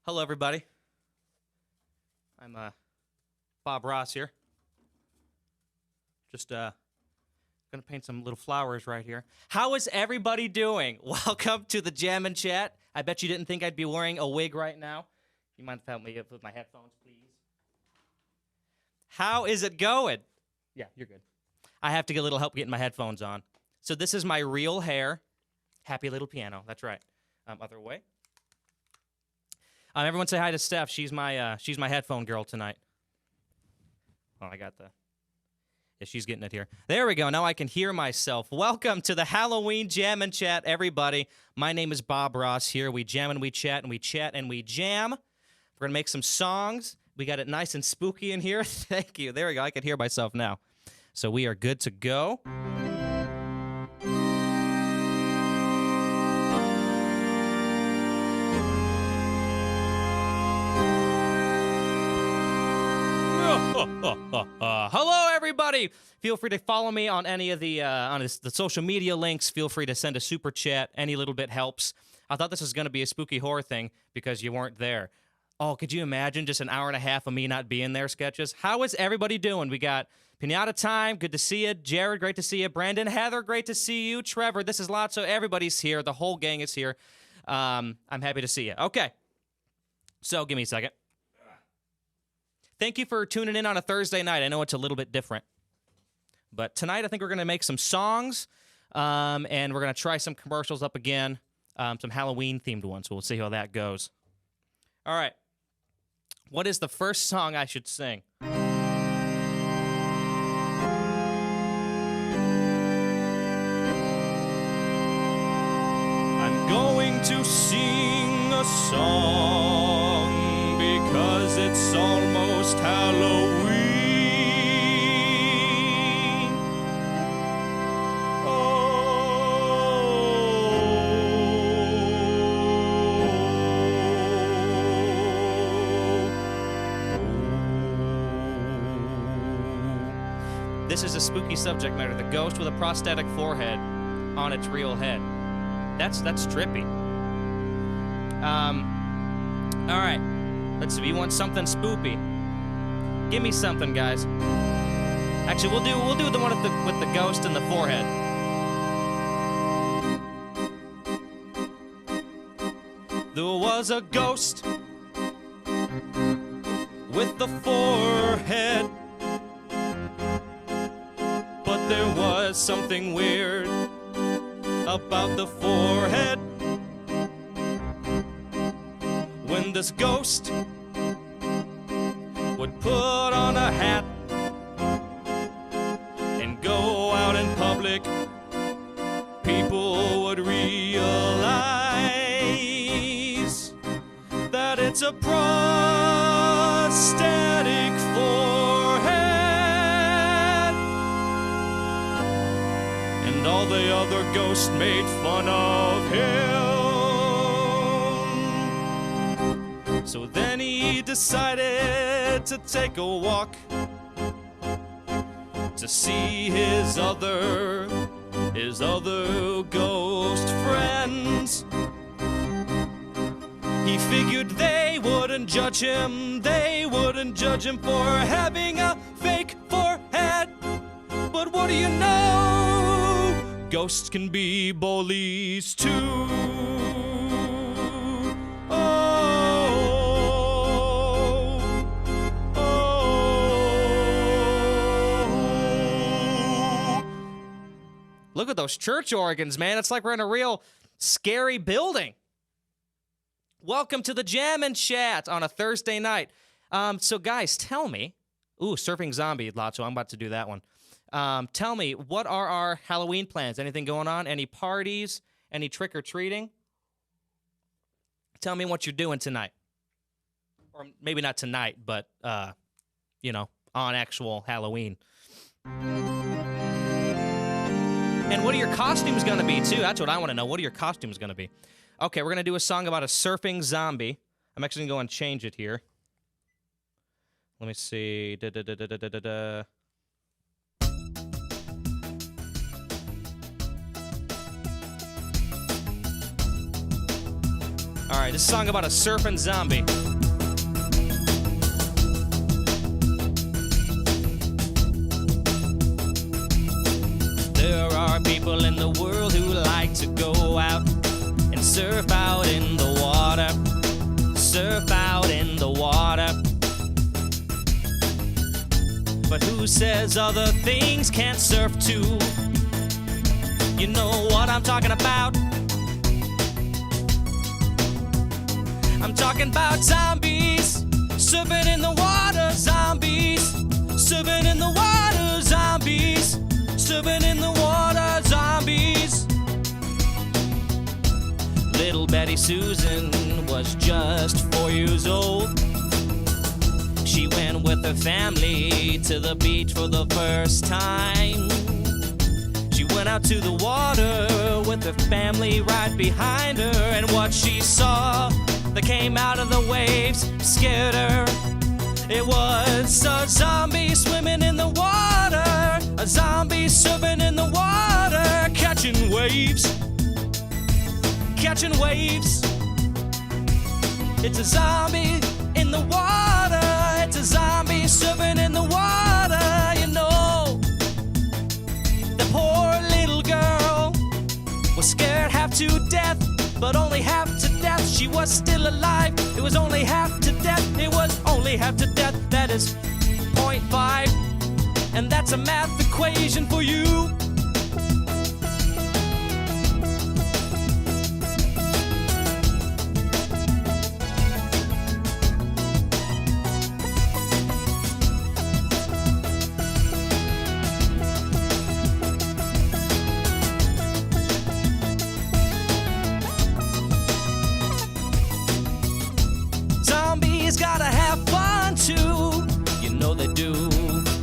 Hello, everybody. I'm Bob Ross here. Just gonna paint some little flowers right here. How is everybody doing? Welcome to the Jam and Chat. I bet you didn't think I'd be wearing a wig right now. You mind if I help me with my headphones, please? How is it going? Yeah, you're good. I have to get a little help getting my headphones on. So this is my real hair. Happy little piano. That's right. Other way. Everyone say hi to Steph. She's my headphone girl tonight. Oh, I got the... Yeah, she's getting it here. There we go. Now I can hear myself. Welcome to the Halloween Jam and Chat, everybody. My name is Bob Ross here. We jam and we chat and we chat and we jam. We're going to make some songs. We got it nice and spooky in here. Thank you. There we go. I can hear myself now. So we are good to go. Hello, everybody. Feel free to follow me on any of the the social media links. Feel free to send a super chat. Any little bit helps. I thought this was going to be a spooky horror thing because you weren't there. Oh, could you imagine just an hour and a half of me not being there sketches? How is everybody doing? We got Pinata Time. Good to see you. Jared, great to see you. Brandon, Heather, great to see you. Trevor, this is Lotso. Everybody's here. The whole gang is here. I'm happy to see you. Okay. So give me a second. Thank you for tuning in on a Thursday night. I know it's a little bit different. But tonight I think we're going to make some songs, and we're going to try some commercials up again, some Halloween-themed ones. So we'll see how that goes. All right. What is the first song I should sing? I'm going to sing a song because it's almost Halloween. This is a spooky subject matter. The ghost with a prosthetic forehead on its real head. That's trippy. All right. Let's see. We want something spoopy. Give me something, guys. Actually, we'll do the one with the ghost and the forehead. There was a ghost with the forehead, but there was something weird about the forehead. When this ghost would put on a hat and go out in public, people would realize that it's a prosthetic forehead. And all the other ghosts made fun of him. So then he decided to take a walk to see his other ghost friends. He figured they wouldn't judge him for having a fake forehead. But what do you know? Ghosts can be bullies too. Look at those church organs, man. It's like we're in a real scary building. Welcome to the Jam and Chat on a Thursday night. So, guys, tell me. Ooh, Surfing Zombie, Lotso. I'm about to do that one. Tell me, what are our Halloween plans? Anything going on? Any parties? Any trick-or-treating? Tell me what you're doing tonight. Or maybe not tonight, but, on actual Halloween. And what are your costumes going to be, too? That's what I want to know. What are your costumes going to be? Okay, we're going to do a song about a surfing zombie. I'm actually going to go and change it here. Let me see. All right, this song about a surfing zombie. There are people in the world who like to go out and surf out in the water. Surf out in the water. But who says other things can't surf too? You know what I'm talking about. I'm talking about zombies surfing in the water, zombies surfing in the water, zombies surfing in the water, zombies. Little Betty Susan was just 4 years old. She went with her family to the beach for the first time. She went out to the water with her family right behind her, and what she saw that came out of the waves scared her. It was a zombie swimming in the water, a zombie surfing in the water, catching waves, catching waves. It's a zombie in the water, it's a zombie surfing in the water, you know. The poor little girl was scared half to death, but only half to death. She was still alive. It was only half to death. It was only half to death. That is 0.5, and that's a math equation for you. Gotta have fun too, you know they do.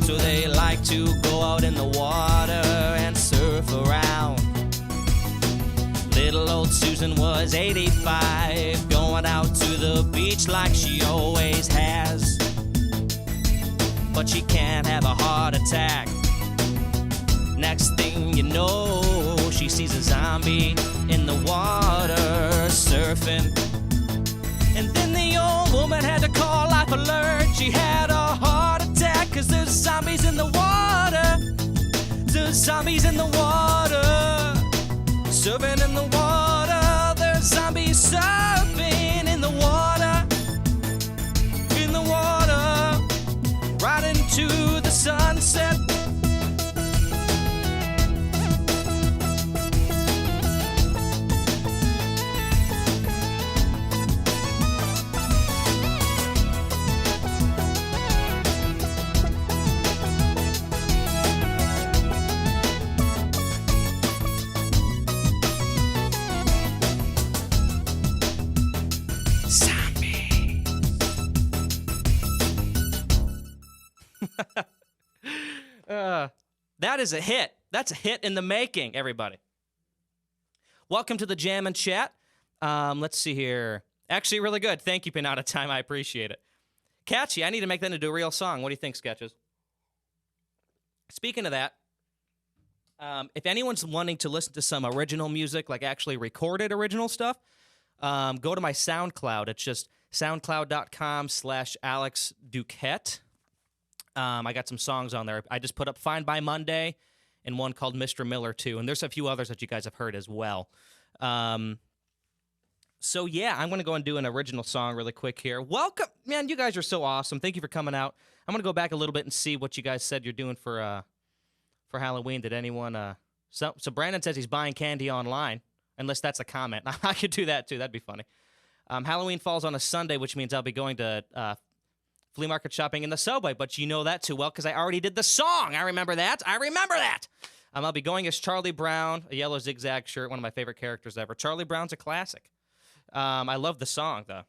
So they like to go out in the water and surf around. Little old Susan was 85, going out to the beach like she always has. But she can't have a heart attack. Next thing you know, she sees a zombie in the water surfing. And then the old woman had to call life alert. She had a heart attack, 'cause there's zombies in the water. There's zombies in the water, surfing in the water. There's zombies surfing in the water, right into the sunset. That is a hit. That's a hit in the making, everybody. Welcome to the Jam and Chat. Let's see here. Actually, really good. Thank you, been out of time. I appreciate it. Catchy. I need to make that into a real song. What do you think, Sketches? Speaking of that, if anyone's wanting to listen to some original music, like actually recorded original stuff, go to my SoundCloud. It's just soundcloud.com/Alex Duquette. I got some songs on there. I just put up Fine by Monday and one called Mr. Miller 2. And there's a few others that you guys have heard as well. So, yeah, I'm going to go and do an original song really quick here. Welcome. Man, you guys are so awesome. Thank you for coming out. I'm going to go back a little bit and see what you guys said you're doing for Halloween. Did anyone... So Brandon says he's buying candy online, unless that's a comment. I could do that, too. That'd be funny. Halloween falls on a Sunday, which means I'll be going to... flea market shopping in the subway, but you know that too well because I already did the song. I remember that. I'll be going as Charlie Brown, a yellow zigzag shirt, one of my favorite characters ever. Charlie Brown's a classic. I love the song, though.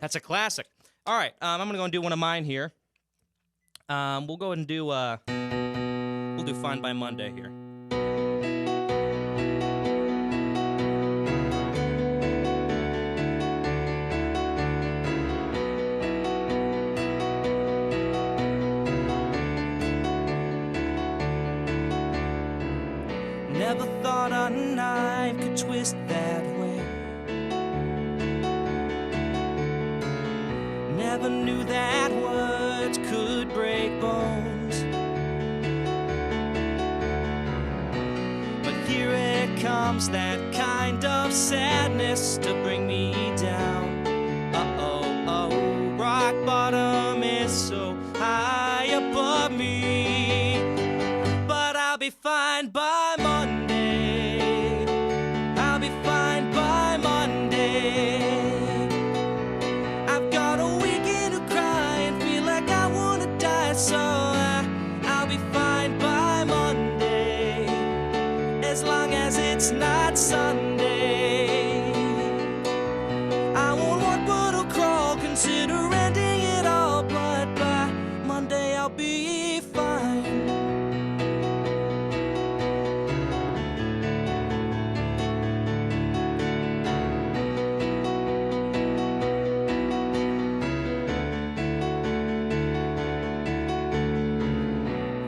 That's a classic. All right, I'm going to go and do one of mine here. We'll go ahead and do we'll do Fine by Monday here. Never thought a knife could twist that way. Never knew that words could break bones. But here it comes, that kind of sadness to bring me down. Uh-oh, rock bottom is so high above me. But I'll be fine by Monday. I'll be fine by Monday. I've got a weekend to cry and feel like I wanna die, so I'll be fine by Monday, as long as it's not Sunday. I won't walk but I'll crawl, consider ending it all, but by Monday I'll be fine.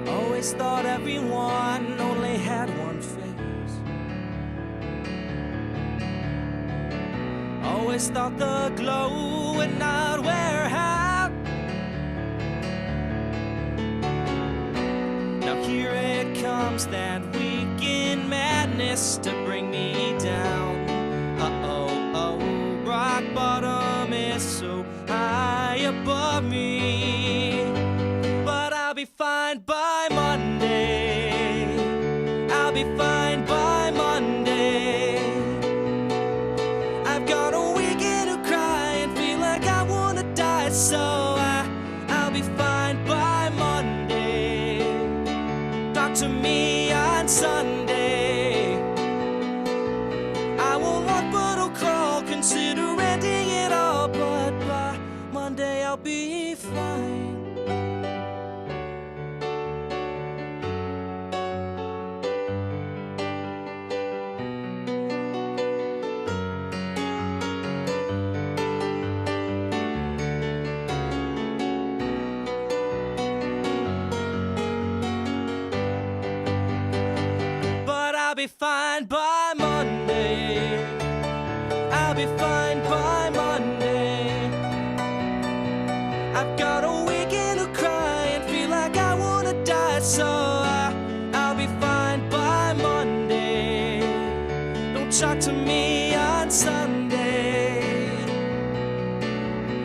Always thought everyone only had one face. Always thought the glow would not wear out. Now here it comes, that weekend madness to bring me down. Uh-oh, rock bottom is so high above me. But I'll be fine by Monday. I'll be fine by Monday. I've got a weekend to cry and feel like I wanna die, so I'll be fine by Monday. Talk to me on Sunday. I won't walk but I'll crawl, consider ending it all, but by Monday I'll be fine. I'll be fine by Monday. I'll be fine by Monday. I've got a weekend to cry and feel like I wanna die, so I'll be fine by Monday. Don't talk to me on Sunday.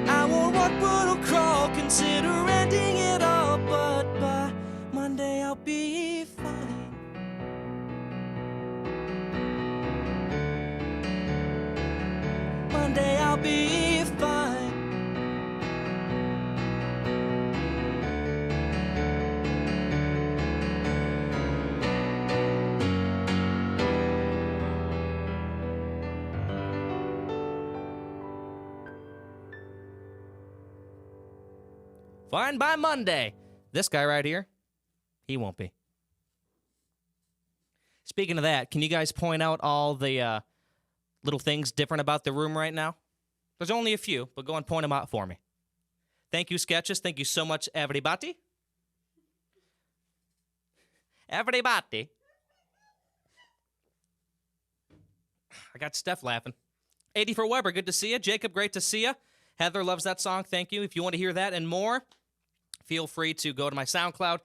I won't walk but I'll crawl, consider ending it all, but by Monday I'll be fine. Monday I'll be fine. Fine by Monday. This guy right here, he won't be. Speaking of that, can you guys point out all the little things different about the room right now? There's only a few, but go and point them out for me. Thank you, Sketches. Thank you so much, everybody. Everybody. I got Steph laughing. 80 for Weber, good to see you. Jacob, great to see you. Heather loves that song. Thank you. If you want to hear that and more, feel free to go to my SoundCloud,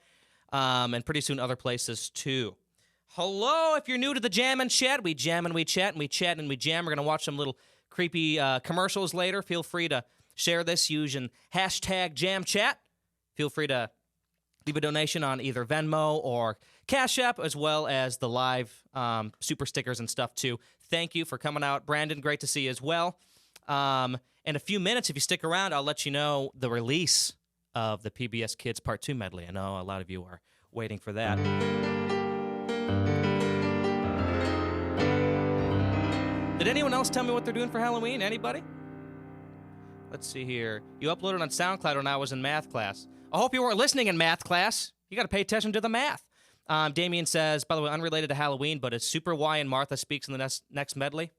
and pretty soon other places too. Hello, if you're new to the Jam and Chat, we jam and we chat and we chat and we jam. We're going to watch some little creepy commercials later. Feel free to share this using hashtag JamChat. Feel free to leave a donation on either Venmo or Cash App, as well as the live super stickers and stuff too. Thank you for coming out. Brandon, great to see you as well. In a few minutes, if you stick around, I'll let you know the release of the PBS Kids Part 2 medley. I know a lot of you are waiting for that. Did anyone else tell me what they're doing for Halloween? Anybody? Let's see here. You uploaded on SoundCloud when I was in math class. I hope you weren't listening in math class. You got to pay attention to the math. Damien says, by the way, unrelated to Halloween, but is Super Y and Martha Speaks in the next medley?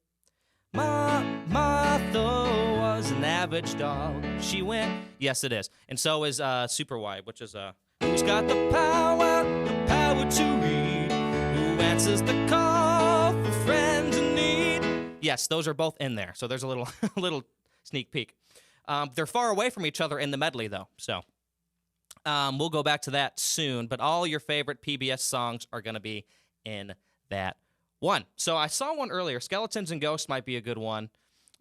Martha was an average dog. She went. Yes, it is. And so is Super Y, which is who's got the power to read? Who answers the call for friends in need? Yes, those are both in there. So there's a little little sneak peek. They're far away from each other in the medley, though. So we'll go back to that soon. But all your favorite PBS songs are going to be in that one. So I saw one earlier. Skeletons and Ghosts might be a good one.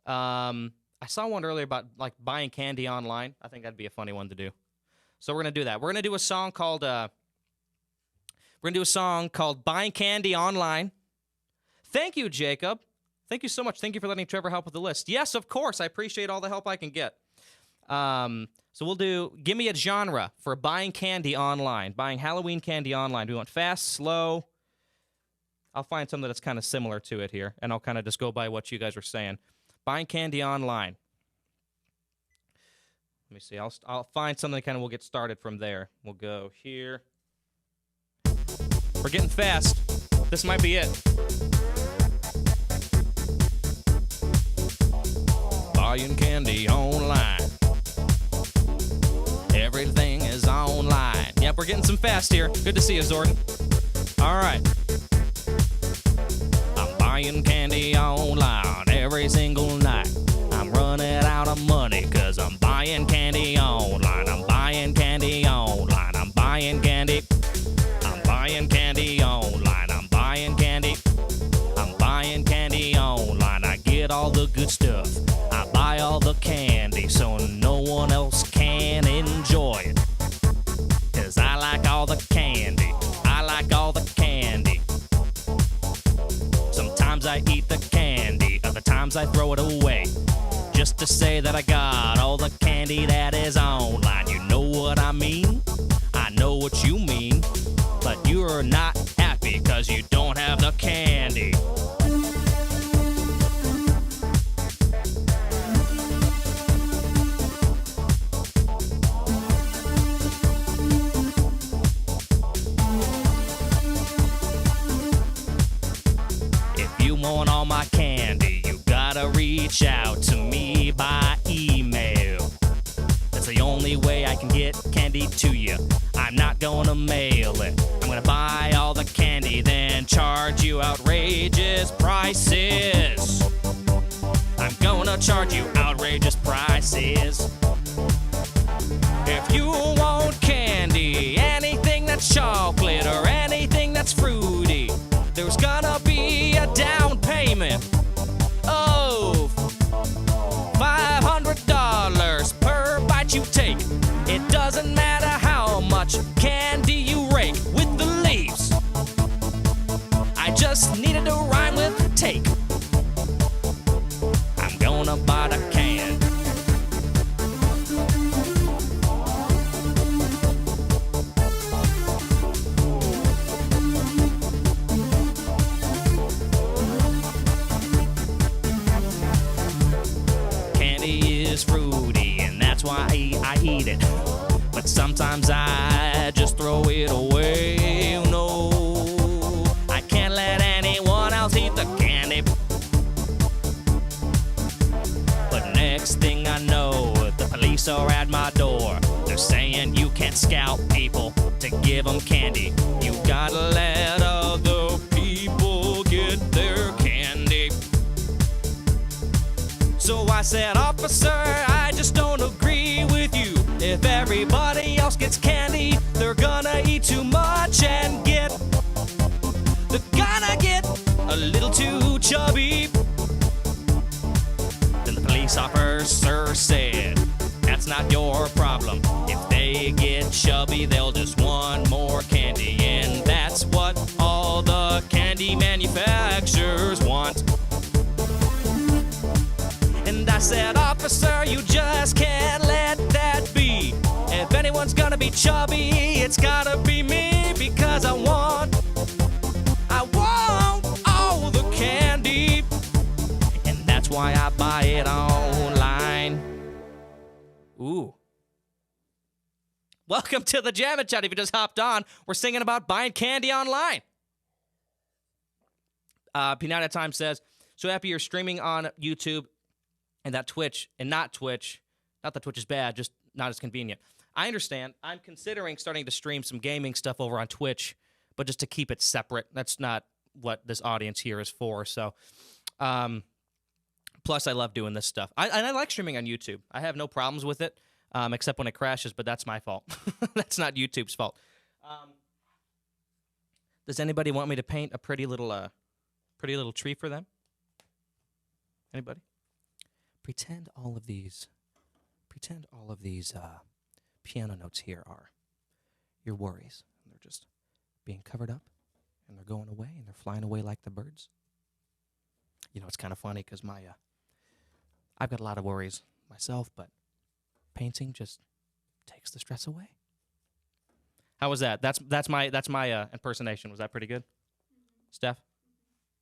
I saw one earlier about like buying candy online. I think that'd be a funny one to do. So we're gonna do that. We're gonna do a song called "Buying Candy Online." Thank you, Jacob. Thank you so much. Thank you for letting Trevor help with the list. Yes, of course. I appreciate all the help I can get. So we'll do. Give me a genre for buying candy online. Buying Halloween candy online. Do we want fast, slow? I'll find something that's kind of similar to it here, and I'll kind of just go by what you guys were saying. Buying candy online. Let me see. I'll find something kind of we'll get started from there. We'll go here. We're getting fast. This might be it. Buying candy online. Everything is online. Yep, we're getting some fast here. Good to see you, Zordon. All right. I'm buying candy online every single night. I'm running out of money because I'm buying candy online. I'm buying candy online. I'm buying candy. I'm buying candy online. I'm buying candy. I'm buying candy online. I get all the good stuff. I buy all the candy so no one else can enjoy it. Cause I like all the candy. I like all the candy. Sometimes I eat the candy, other times I throw it away. Just to say that I got all the candy that is online. You know what I mean? I know what you mean. But you're not happy cause you don't have the candy. If you want all my candy, you gotta reach out to me by email. That's the only way I can get candy to you. I'm not gonna mail it. I'm gonna buy all the candy, then charge you outrageous prices. I'm gonna charge you outrageous prices. If you want candy, anything that's chocolate or anything that's fruity, there's gonna be a down payment of $500 per bite you take. It doesn't matter how much candy you rake with the leaves. I just needed to rhyme with take. I'm gonna buy the can. Fruity, and that's why I eat it. But sometimes I just throw it away. No, I can't let anyone else eat the candy. But next thing I know, the police are at my door. They're saying you can't scout people to give them candy. You gotta let other people get their candy. So I said, officer, I just don't agree with you. If everybody else gets candy, they're gonna eat too much and they're gonna get a little too chubby. Then the police officer said, that's not your problem. If they get chubby, they'll just want more candy. And that's what all the candy manufacturers want. And I said, officer, you just can't let that be. If anyone's gonna be chubby, it's gotta be me. Because I want all the candy. And that's why I buy it online. Ooh. Welcome to the Jam and Chat. If you just hopped on, we're singing about buying candy online. Pinata Time says, so happy you're streaming on YouTube and that Twitch, and not Twitch. Not that Twitch is bad, just not as convenient. I understand. I'm considering starting to stream some gaming stuff over on Twitch, but just to keep it separate. That's not what this audience here is for. So, plus, I love doing this stuff. I like streaming on YouTube. I have no problems with it, except when it crashes, but that's my fault. That's not YouTube's fault. Does anybody want me to paint a pretty little tree for them? Anybody? Pretend all of these piano notes here are your worries. They're just being covered up, and they're going away, and they're flying away like the birds. You know, it's kind of funny because I've got a lot of worries myself, but painting just takes the stress away. How was that? That's my impersonation. Was that pretty good, Steph?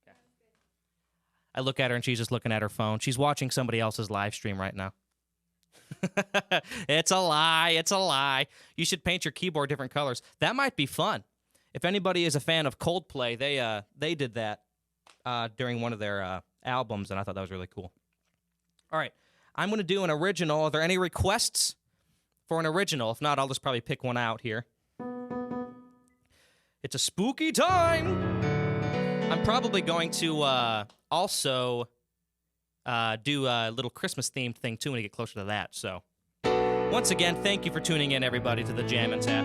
Okay. I look at her and she's just looking at her phone. She's watching somebody else's live stream right now. It's a lie. It's a lie. You should paint your keyboard different colors. That might be fun. If anybody is a fan of Coldplay, they did that during one of their albums, and I thought that was really cool. All right, I'm going to do an original. Are there any requests for an original? If not, I'll just probably pick one out here. It's a spooky time. I'm probably going to also do a little Christmas-themed thing, too, when we get closer to that. So, once again, thank you for tuning in, everybody, to the Jam and Tap.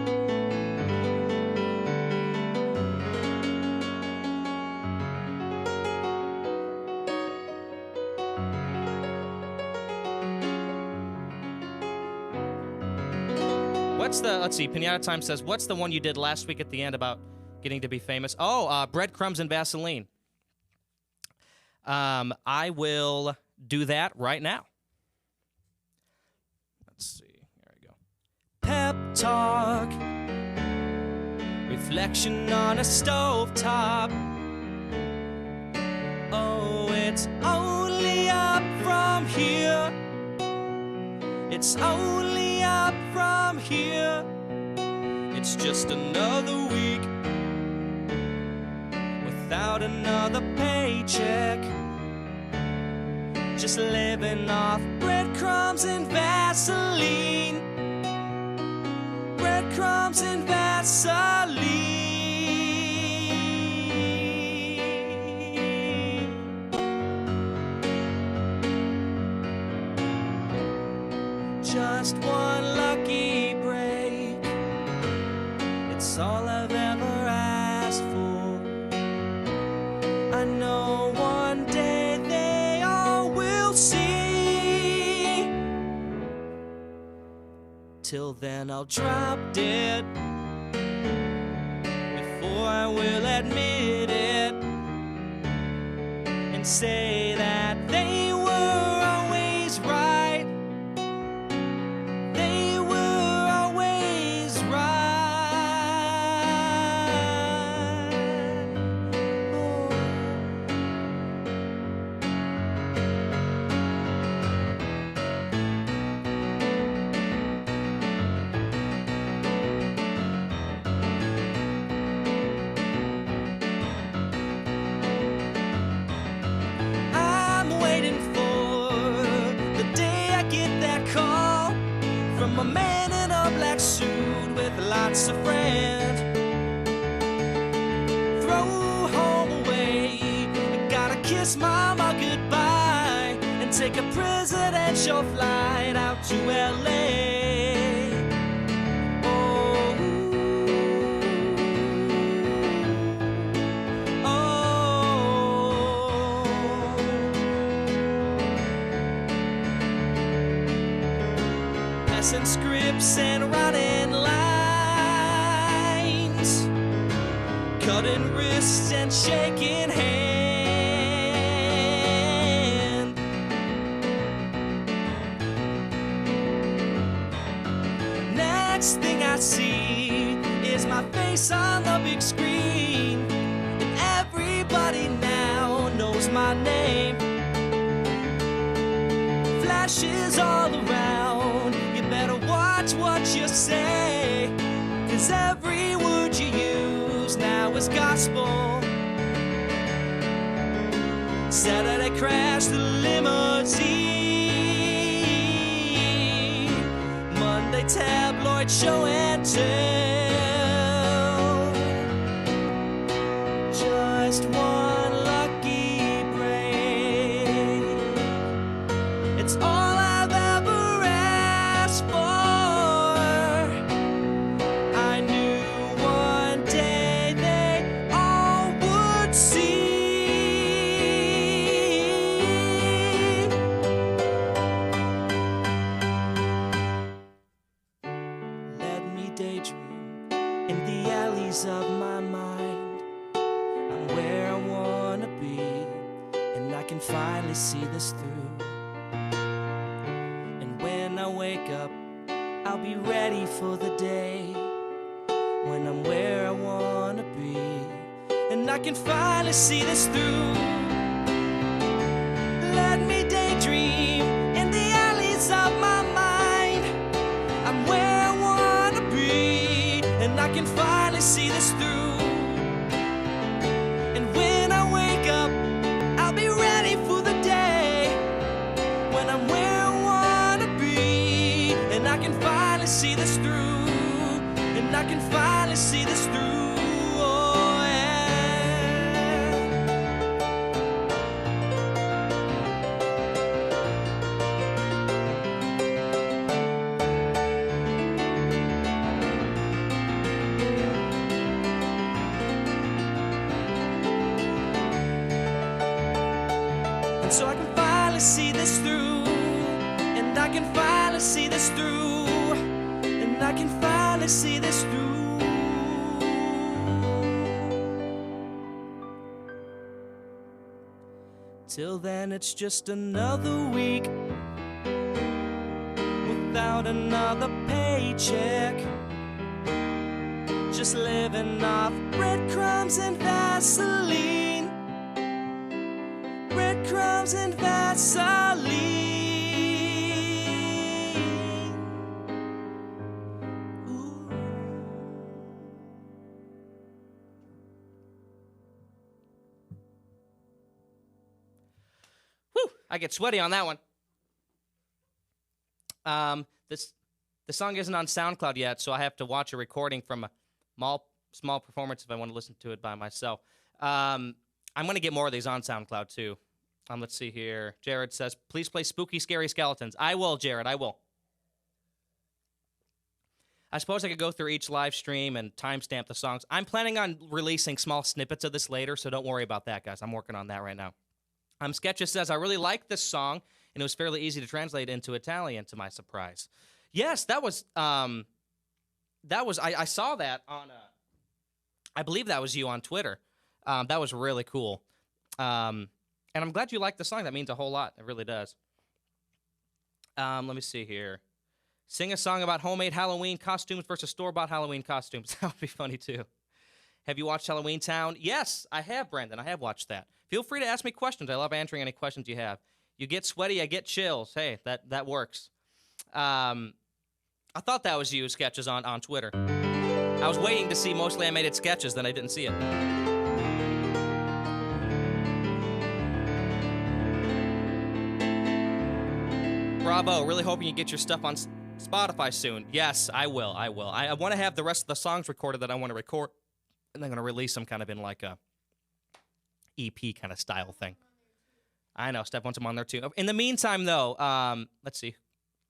Let's see, Pinata Time says, what's the one you did last week at the end about getting to be famous? Oh, breadcrumbs and Vaseline. I will do that right now. Let's see, here we go. Pep talk, reflection on a stovetop. Oh, it's only up from here. It's only up from here. It's just another week without another paycheck. Just living off breadcrumbs and Vaseline. Breadcrumbs and Vaseline. Just one lucky break. It's all I've ever asked for. I know one day they all will see. Till then I'll drop dead before I will admit it and say that they were always right. A man in a black suit with lots of friends. Throw home away, I gotta kiss mama goodbye and take a presidential flight out to LA. Oh, passing scripts and writing lines, cutting wrists and shaking hand. Next thing I see is my face on the big screen, and everybody now knows my name. Flashes all around, you Better watch what you say, 'cause every word you use now is gospel. Saturday crash the limousine, Monday tabloid show and tell. Just one lucky break, it's all I've ever asked for. I knew one day they all would see. Let me daydream in the alleys of my mind. I'm where I wanna be, and I can finally see this through. And when I wake up, I'll be ready for the day when I'm where I wanna be, and I can finally see this through. Let me daydream in the alleys of my mind. I'm where I wanna be, and I can finally see this through. And when I wake up, I'll be ready for the day when I'm where I wanna be, and I can finally see this through. And I can finally see this through. Oh, yeah. And so I can finally see this through. And I can finally see this through. And I can finally see this through. Till then, it's just another week without another paycheck, just living off breadcrumbs and Vaseline. Breadcrumbs and Vaseline. I get sweaty on that one. The song isn't on SoundCloud yet, so I have to watch a recording from a small performance if I want to listen to it by myself. I'm going to get more of these on SoundCloud, too. Let's see here. Jared says, please play Spooky Scary Skeletons. I will, Jared, I will. I suppose I could go through each live stream and timestamp the songs. I'm planning on releasing small snippets of this later, so don't worry about that, guys. I'm working on that right now. Sketches says, I really like this song, and it was fairly easy to translate into Italian, to my surprise. Yes, I saw that on, I believe that was you on Twitter. That was really cool. And I'm glad you liked the song. That means a whole lot. It really does. Let me see here. Sing a song about homemade Halloween costumes versus store-bought Halloween costumes. That would be funny, too. Have you watched Halloween Town? Yes, I have, Brendan. I have watched that. Feel free to ask me questions. I love answering any questions you have. You get sweaty, I get chills. Hey, that works. I thought that was you, Sketches, on Twitter. I was waiting to see mostly animated sketches, then I didn't see it. Bravo. Really hoping you get your stuff on Spotify soon. Yes, I will. I want to have the rest of the songs recorded that I want to record, and I'm going to release them kind of in like a EP kind of style thing. I know. Steph wants them on there, too. In the meantime, though, let's see.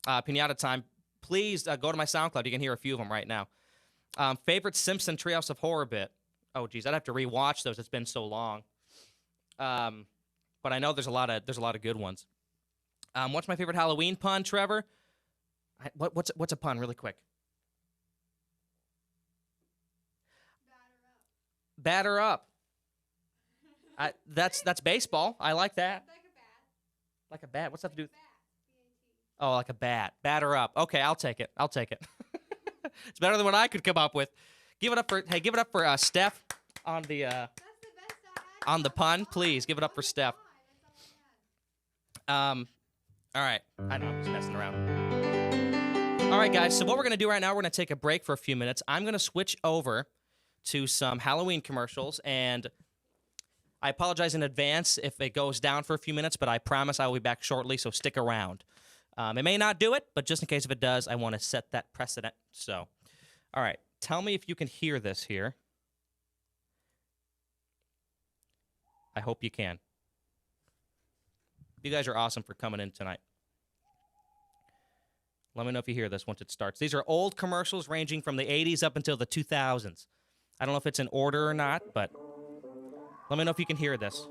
Pinata time. Please go to my SoundCloud. You can hear a few of them right now. Favorite Simpson Treehouse of Horror bit. Oh, geez. I'd have to rewatch those. It's been so long. But I know there's a lot of good ones. What's my favorite Halloween pun, Trevor? What's a pun, really quick? Batter up. That's baseball. I like that. Like a bat. Like a bat. What's that to do? Oh, like a bat. Batter up. Okay, I'll take it. It's better than what I could come up with. Give it up for Steph on the pun. Please give it up for Steph. All right. I know, I'm just messing around. All right, guys, so what we're going to do right now, we're going to take a break for a few minutes. I'm going to switch over to some Halloween commercials, and I apologize in advance if it goes down for a few minutes, but I promise I will be back shortly, so stick around. It may not do it, but just in case if it does, I want to set that precedent. So, all right, tell me if you can hear this here. I hope you can. You guys are awesome for coming in tonight. Let me know if you hear this once it starts. These are old commercials ranging from the 80s up until the 2000s. I don't know if it's in order or not, but let me know if you can hear this.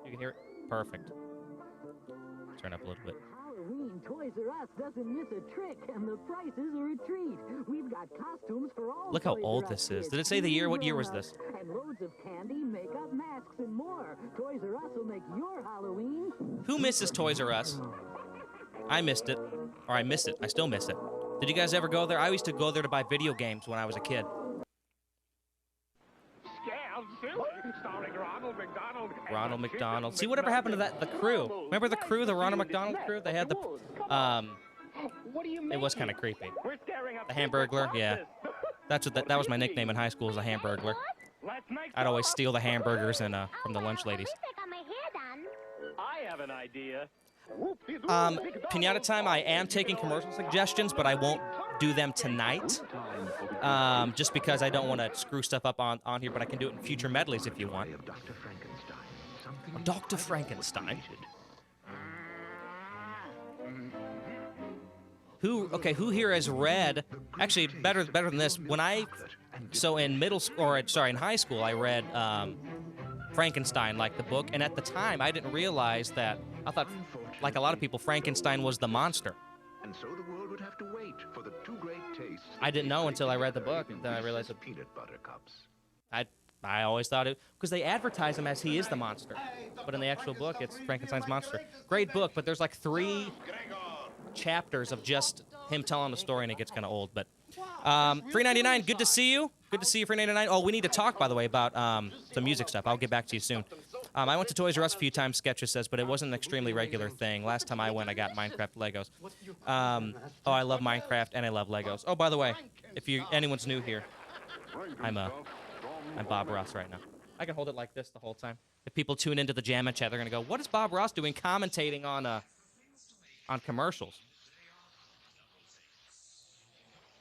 You can hear it? Perfect. Turn up a little bit. Halloween Toys R Us doesn't miss a trick, and the prices are a treat. We've got costumes for all. Look how old this is. Did it say the year? What year was this? And loads of candy, makeup, masks, and more. Toys R Us will make your Halloween. Who misses Toys R Us? I missed it. Or I missed it. I still miss it. Did you guys ever go there? I used to go there to buy video games when I was a kid. Ronald McDonald. See, whatever happened to that? The crew. Remember the crew? The Ronald McDonald crew? They had the... It was kind of creepy. The Hamburglar? Yeah. That was my nickname in high school, was the Hamburglar. I'd always steal the hamburgers and from the lunch ladies. I have an idea. Pinata time, I am taking commercial suggestions, but I won't do them tonight. Just because I don't want to screw stuff up on here, but I can do it in future medleys if you want. Dr. Frankenstein. Who here has read, actually better than this, in high school I read Frankenstein, like the book, and at the time I didn't realize that, I thought, like a lot of people, Frankenstein was the monster. And so the world would have to wait for the two great tastes. I didn't know until I read the book, and then I realized that peanut butter cups. I always thought it, because they advertise him as he is the monster, but in the actual book, it's Frankenstein's monster. Great book, but there's like 3 chapters of just him telling the story, and it gets kind of old. But $3.99, good to see you. Good to see you, $3.99. Oh, we need to talk, by the way, about some music stuff. I'll get back to you soon. I went to Toys R Us a few times, Sketches says, but it wasn't an extremely regular thing. Last time I went, I got Minecraft Legos. I love Minecraft, and I love Legos. Oh, by the way, if anyone's new here, I'm Bob Ross right now. I can hold it like this the whole time. If people tune into the Jam and Chat, they're going to go, what is Bob Ross doing commentating on commercials?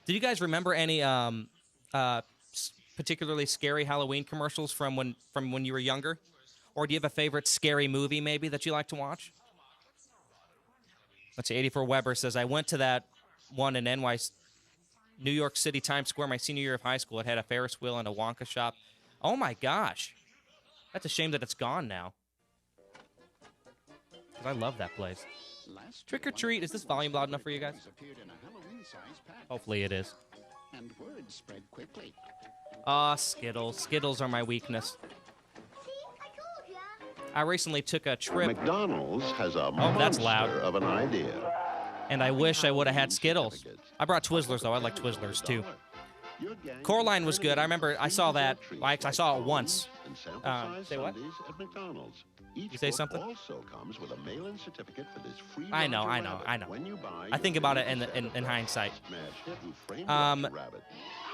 Do you guys remember any particularly scary Halloween commercials from when you were younger? Or do you have a favorite scary movie maybe that you like to watch? Let's see, 84 Weber says, I went to that one in New York City, Times Square, my senior year of high school. It had a Ferris wheel and a Wonka shop. Oh my gosh. That's a shame that it's gone now. I love that place. Trick or treat. Is this volume loud enough for you guys? Hopefully it is. And word spread quickly. Skittles. Skittles are my weakness. I recently took a trip. McDonald's has a that's loud. monster of an idea. And I wish I would have had Skittles. I brought Twizzlers, though. I like Twizzlers, too. Coraline was good. I remember I saw that. I saw it once. Say what? You say something? Also comes with a mail-in certificate for this free I know. I think about it in hindsight.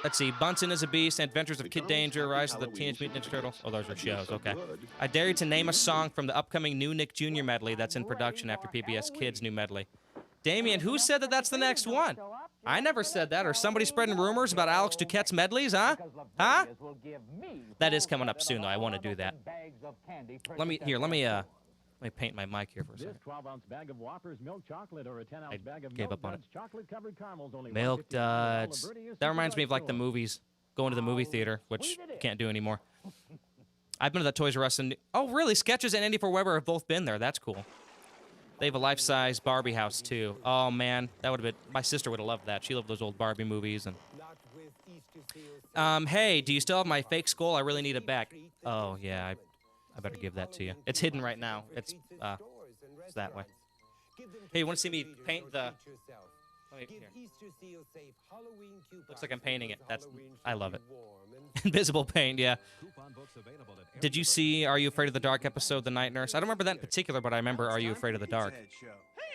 Let's see. Bunsen is a Beast, Adventures of Kid Danger, Rise of the Teenage Mutant Ninja Turtles. Oh, those are shows. Okay. I dare you to name a song from the upcoming new Nick Jr. medley that's in production after PBS Kids' new medley. Damien, who said that that's the next one? I never said that. Or somebody spreading rumors about Alex Duquette's medleys, huh? Huh? That is coming up soon, though. I want to do that. Let me paint my mic here for a second. I gave up on it. Milk Duds. That reminds me of like the movies. Going to the movie theater, which you can't do anymore. I've been to that Toys R Us and oh, really? Sketches and 84 Weber have both been there. That's cool. They have a life-size Barbie house too. Oh man, that would have been. My sister would have loved that. She loved those old Barbie movies. And hey, do you still have my fake skull? I really need it back. Oh yeah, I better give that to you. It's hidden right now. It's that way. Hey, you want to see me paint the? Looks like I'm painting it. I love it. Invisible paint, yeah. Did you see Are You Afraid of the Dark episode, The Night Nurse? I don't remember that in particular, but I remember Are You Afraid of the Dark? Hey,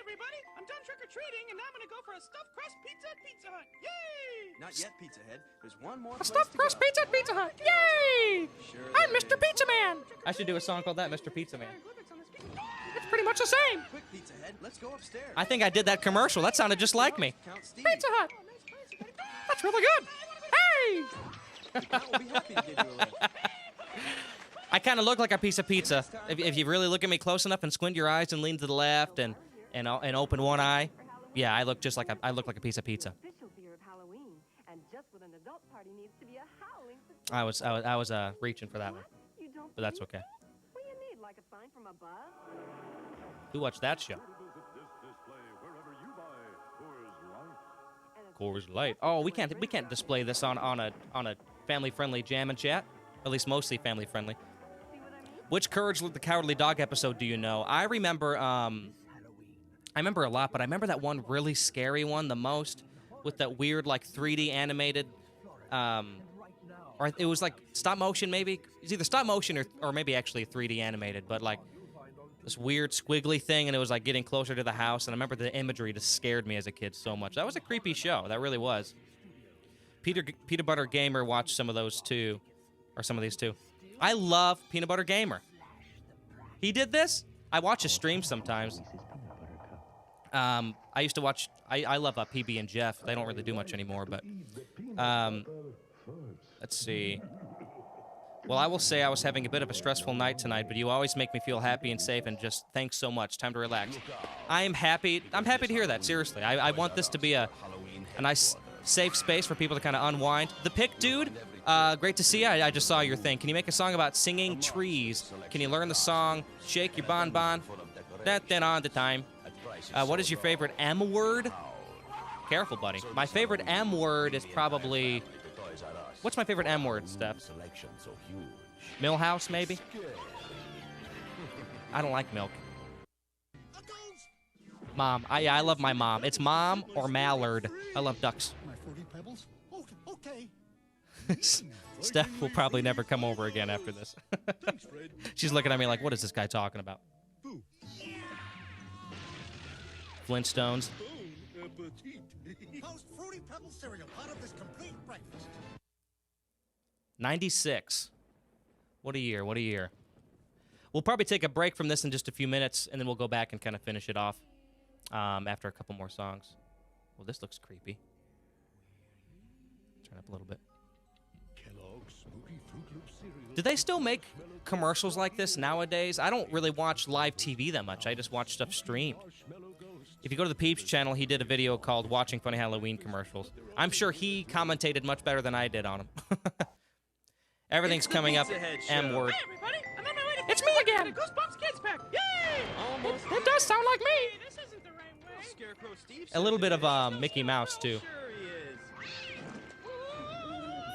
everybody, I'm done trick-or-treating, and I'm gonna go for a stuffed crust pizza at Pizza Hut. Yay! Not yet, Pizza Head. There's one more. A stuffed crust pizza at Pizza Hut. Yay! Sure I'm there Mr. is. Pizza Man. I should do a song called that, Mr. Pizza Man. It's pretty much the same. Quick, Pizza Head. Let's go upstairs. I think I did that commercial. That sounded just like me. Count Steve. Pizza Hut. That's really good. Hey! The count will be happy to give you a lift. I kind of look like a piece of pizza. If you really look at me close enough and squint your eyes and lean to the left and open one eye, yeah, I look just like a piece of pizza. Official beer of Halloween, and just what an adult party needs to be a howling. I was reaching for that one, You don't but that's believe? okay. What do you need, like a sign from above? Who watched that show? Coors Light. Oh, we can't display this on a family-friendly jam and chat. At least mostly family-friendly. Which Courage the Cowardly Dog episode do you know? I remember a lot, but I remember that one really scary one the most, with that weird like 3D animated, or it was like stop motion maybe. It's either stop motion or maybe actually 3D animated, but like this weird squiggly thing, and it was like getting closer to the house. And I remember the imagery just scared me as a kid so much. That was a creepy show. That really was. Peanut Butter Gamer watched some of those too, or some of these too. I love Peanut Butter Gamer. He did this? I watch his streams sometimes. I used to watch... I love PB and Jeff. They don't really do much anymore, but... let's see. Well, I will say I was having a bit of a stressful night tonight, but you always make me feel happy and safe, and just thanks so much. Time to relax. I'm happy to hear that, seriously. I want this to be a nice, safe space for people to kind of unwind. The Pick Dude... great to see you. I just saw your thing. Can you make a song about singing trees? Can you learn the song Shake Your Bon Bon? Then on the time. What is your favorite M word? Careful, buddy. My favorite M word is probably... What's my favorite M word, Steph? Millhouse, maybe? I don't like milk. Mom. I love my mom. It's mom or mallard. I love ducks. My fruity pebbles? Okay. Steph will probably never come over again after this. She's looking at me like, what is this guy talking about? Flintstones. How's fruity pebble cereal part of this complete breakfast? 96. What a year, what a year. We'll probably take a break from this in just a few minutes, and then we'll go back and kind of finish it off after a couple more songs. Well, this looks creepy. Turn up a little bit. Do they still make commercials like this nowadays? I don't really watch live TV that much. I just watch stuff streamed. If you go to the Peeps channel, he did a video called Watching Funny Halloween Commercials. I'm sure he commentated much better than I did on them. Everything's coming up M word. Hey, everybody! I'm on my way to It's me again! Goosebumps Kids Pack! Yay! It does sound like me! This isn't the right way. Scarecrow Steve. A little bit of Mickey Mouse, too. Sure he is.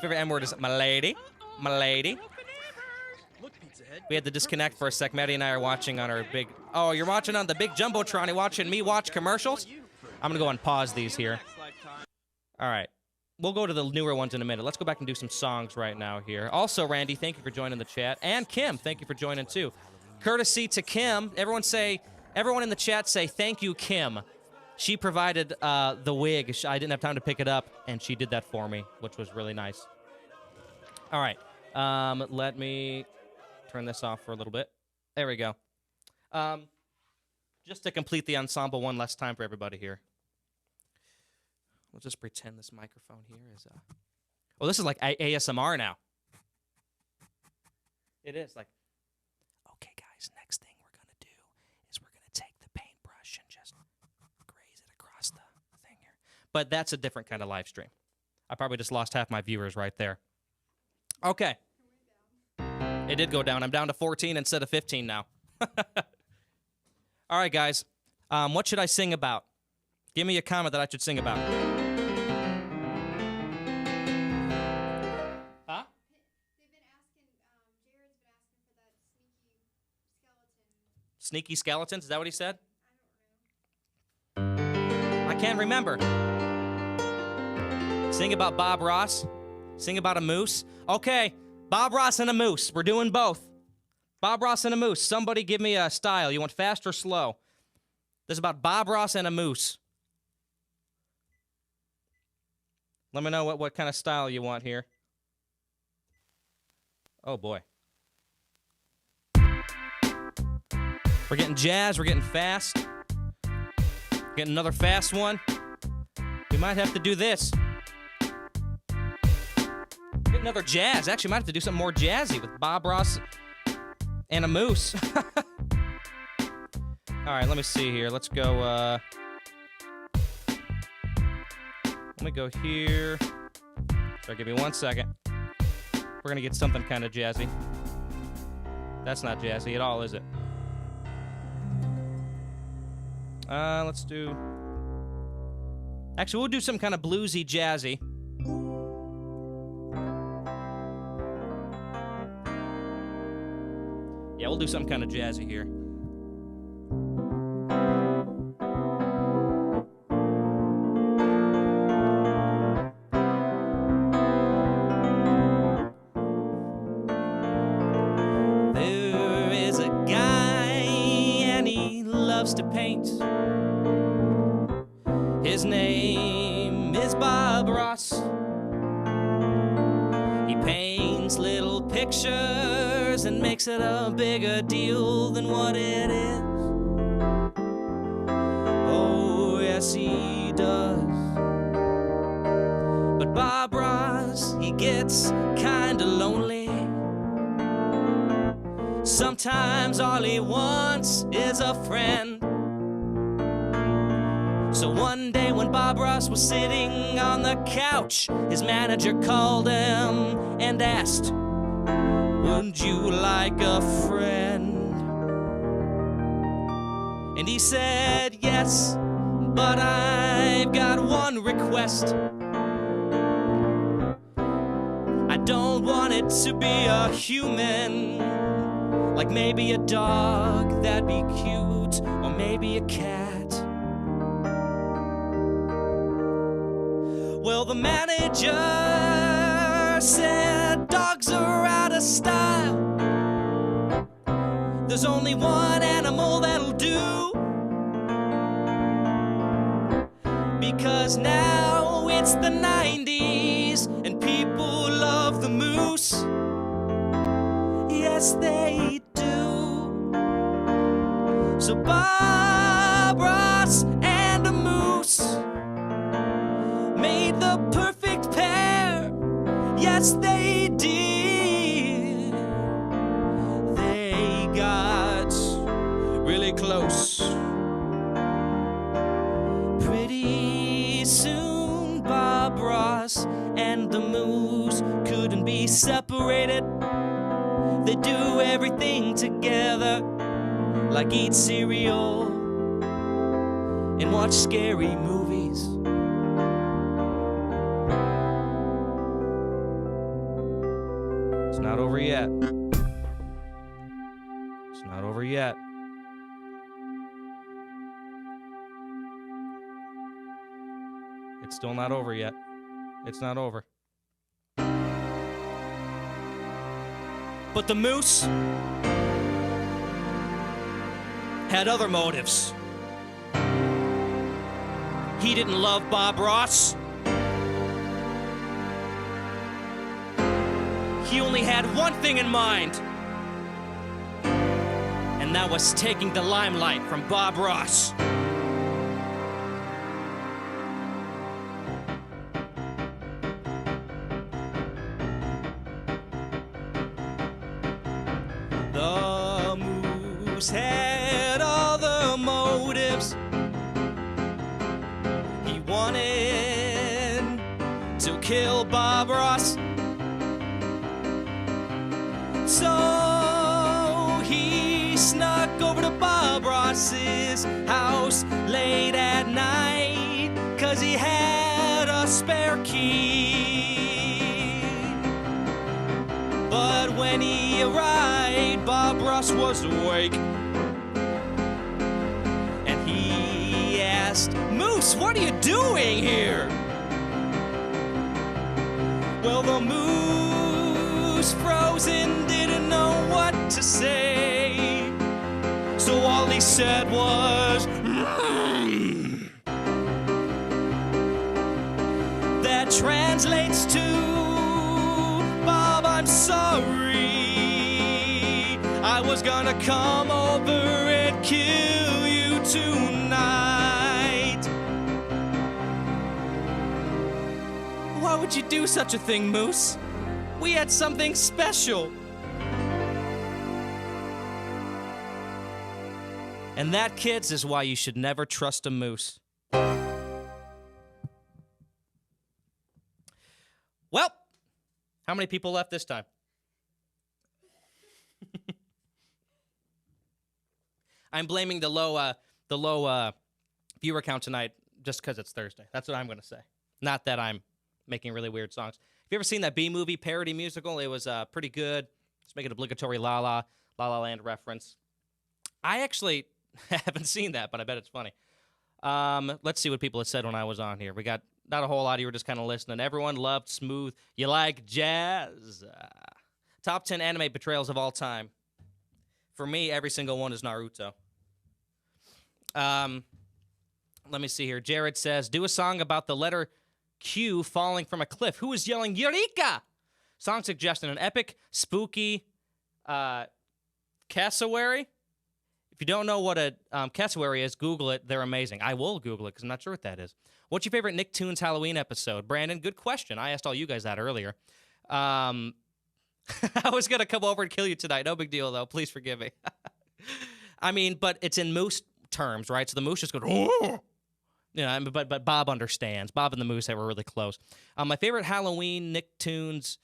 Favorite M word is my lady. My lady. Look, Pizza Head. We had to disconnect for a sec. Maddie and I are watching on our big... Oh, you're watching on the big Jumbotron. You're watching me watch commercials? I'm going to go and pause these here. All right. We'll go to the newer ones in a minute. Let's go back and do some songs right now here. Also, Randy, thank you for joining the chat. And Kim, thank you for joining, too. Courtesy to Kim. Everyone in the chat say, thank you, Kim. She provided the wig. I didn't have time to pick it up, and she did that for me, which was really nice. All right. Let me turn this off for a little bit. There we go. Just to complete the ensemble one last time for everybody here. We'll just pretend this microphone here is... Oh, this is like ASMR now. It is like... Okay, guys, next thing we're going to do is we're going to take the paintbrush and just graze it across the thing here. But that's a different kind of live stream. I probably just lost half my viewers right there. Okay. It did go down. I'm down to 14 instead of 15 now. All right, guys. What should I sing about? Give me a comment that I should sing about. Huh? They've been asking, Jared's been asking for that Sneaky skeletons? Is that what he said? I don't know. I can't remember. Sing about Bob Ross. Sing about a moose. Okay, Bob Ross and a moose. We're doing both. Bob Ross and a moose. Somebody give me a style. You want fast or slow? This is about Bob Ross and a moose. Let me know what kind of style you want here. Oh, boy. We're getting jazz. We're getting fast. Getting another fast one. We might have to do this. Get another jazz. Actually, might have to do something more jazzy with Bob Ross and a moose. All right, let me see here. Let's go, let me go here. So give me 1 second. We're going to get something kind of jazzy. That's not jazzy at all, is it? Let's do... Actually, we'll do some kind of bluesy jazzy. Yeah, we'll do some kind of jazzy here. There is a guy and he loves to paint. His name is Bob Ross. He paints little pictures and makes it a bigger deal than what it is. Oh, yes, he does. But Bob Ross, he gets kinda lonely. Sometimes all he wants is a friend. So one day when Bob Ross was sitting on the couch, his manager called him and asked, "Would you like a friend?" And he said, "Yes, but I've got one request. I don't want it to be a human, like maybe a dog, that'd be cute, or maybe a cat." Well, the manager said, "Dogs are out of style. There's only one animal that'll do. Because now it's the 90s and people love the moose. Yes, they do. So Bob Ross and a moose made the perfect pair. Yes, they did. They got really close. Pretty soon, Bob Ross and the moose couldn't be separated. They do everything together, like eat cereal and watch scary movies. It's not over yet. It's not over yet. It's still not over yet. It's not over. But the moose had other motives. He didn't love Bob Ross. He only had one thing in mind, and that was taking the limelight from Bob Ross. The moose had other motives. He wanted to kill Bob Ross. So he snuck over to Bob Ross's house late at night, 'cause he had a spare key. But when he arrived, Bob Ross was awake, and he asked, "Moose, what are you doing here?" Well, the moose, frozen, didn't know what to say, so all he said was, "Mm." That that translates to, Bob, I'm sorry. I was gonna come over and kill you tonight. Why would you do such a thing, Moose? We had something special. And that, kids, is why you should never trust a moose. Well, how many people left this time? I'm blaming the low viewer count tonight just because it's Thursday. That's what I'm going to say. Not that I'm making really weird songs. Have you ever seen that B-movie parody musical? It was pretty good. Let's make an obligatory La La Land reference. I actually haven't seen that, but I bet it's funny. Let's see what people have said when I was on here. We got not a whole lot. You were just kind of listening. Everyone loved Smooth. You like jazz? Top 10 anime betrayals of all time. For me, every single one is Naruto. Let me see here. Jared says, do a song about the letter Q falling from a cliff. Who is yelling, Eureka? Song suggestion, an epic, spooky cassowary. If you don't know what a cassowary is, Google it. They're amazing. I will Google it because I'm not sure what that is. What's your favorite Nicktoons Halloween episode? Brandon, good question. I asked all you guys that earlier. I was going to come over and kill you tonight. No big deal, though. Please forgive me. I mean, but it's in moose terms, right? So the moose just goes, oh! You know, but Bob understands. Bob and the moose were really close. My favorite Halloween Nicktoons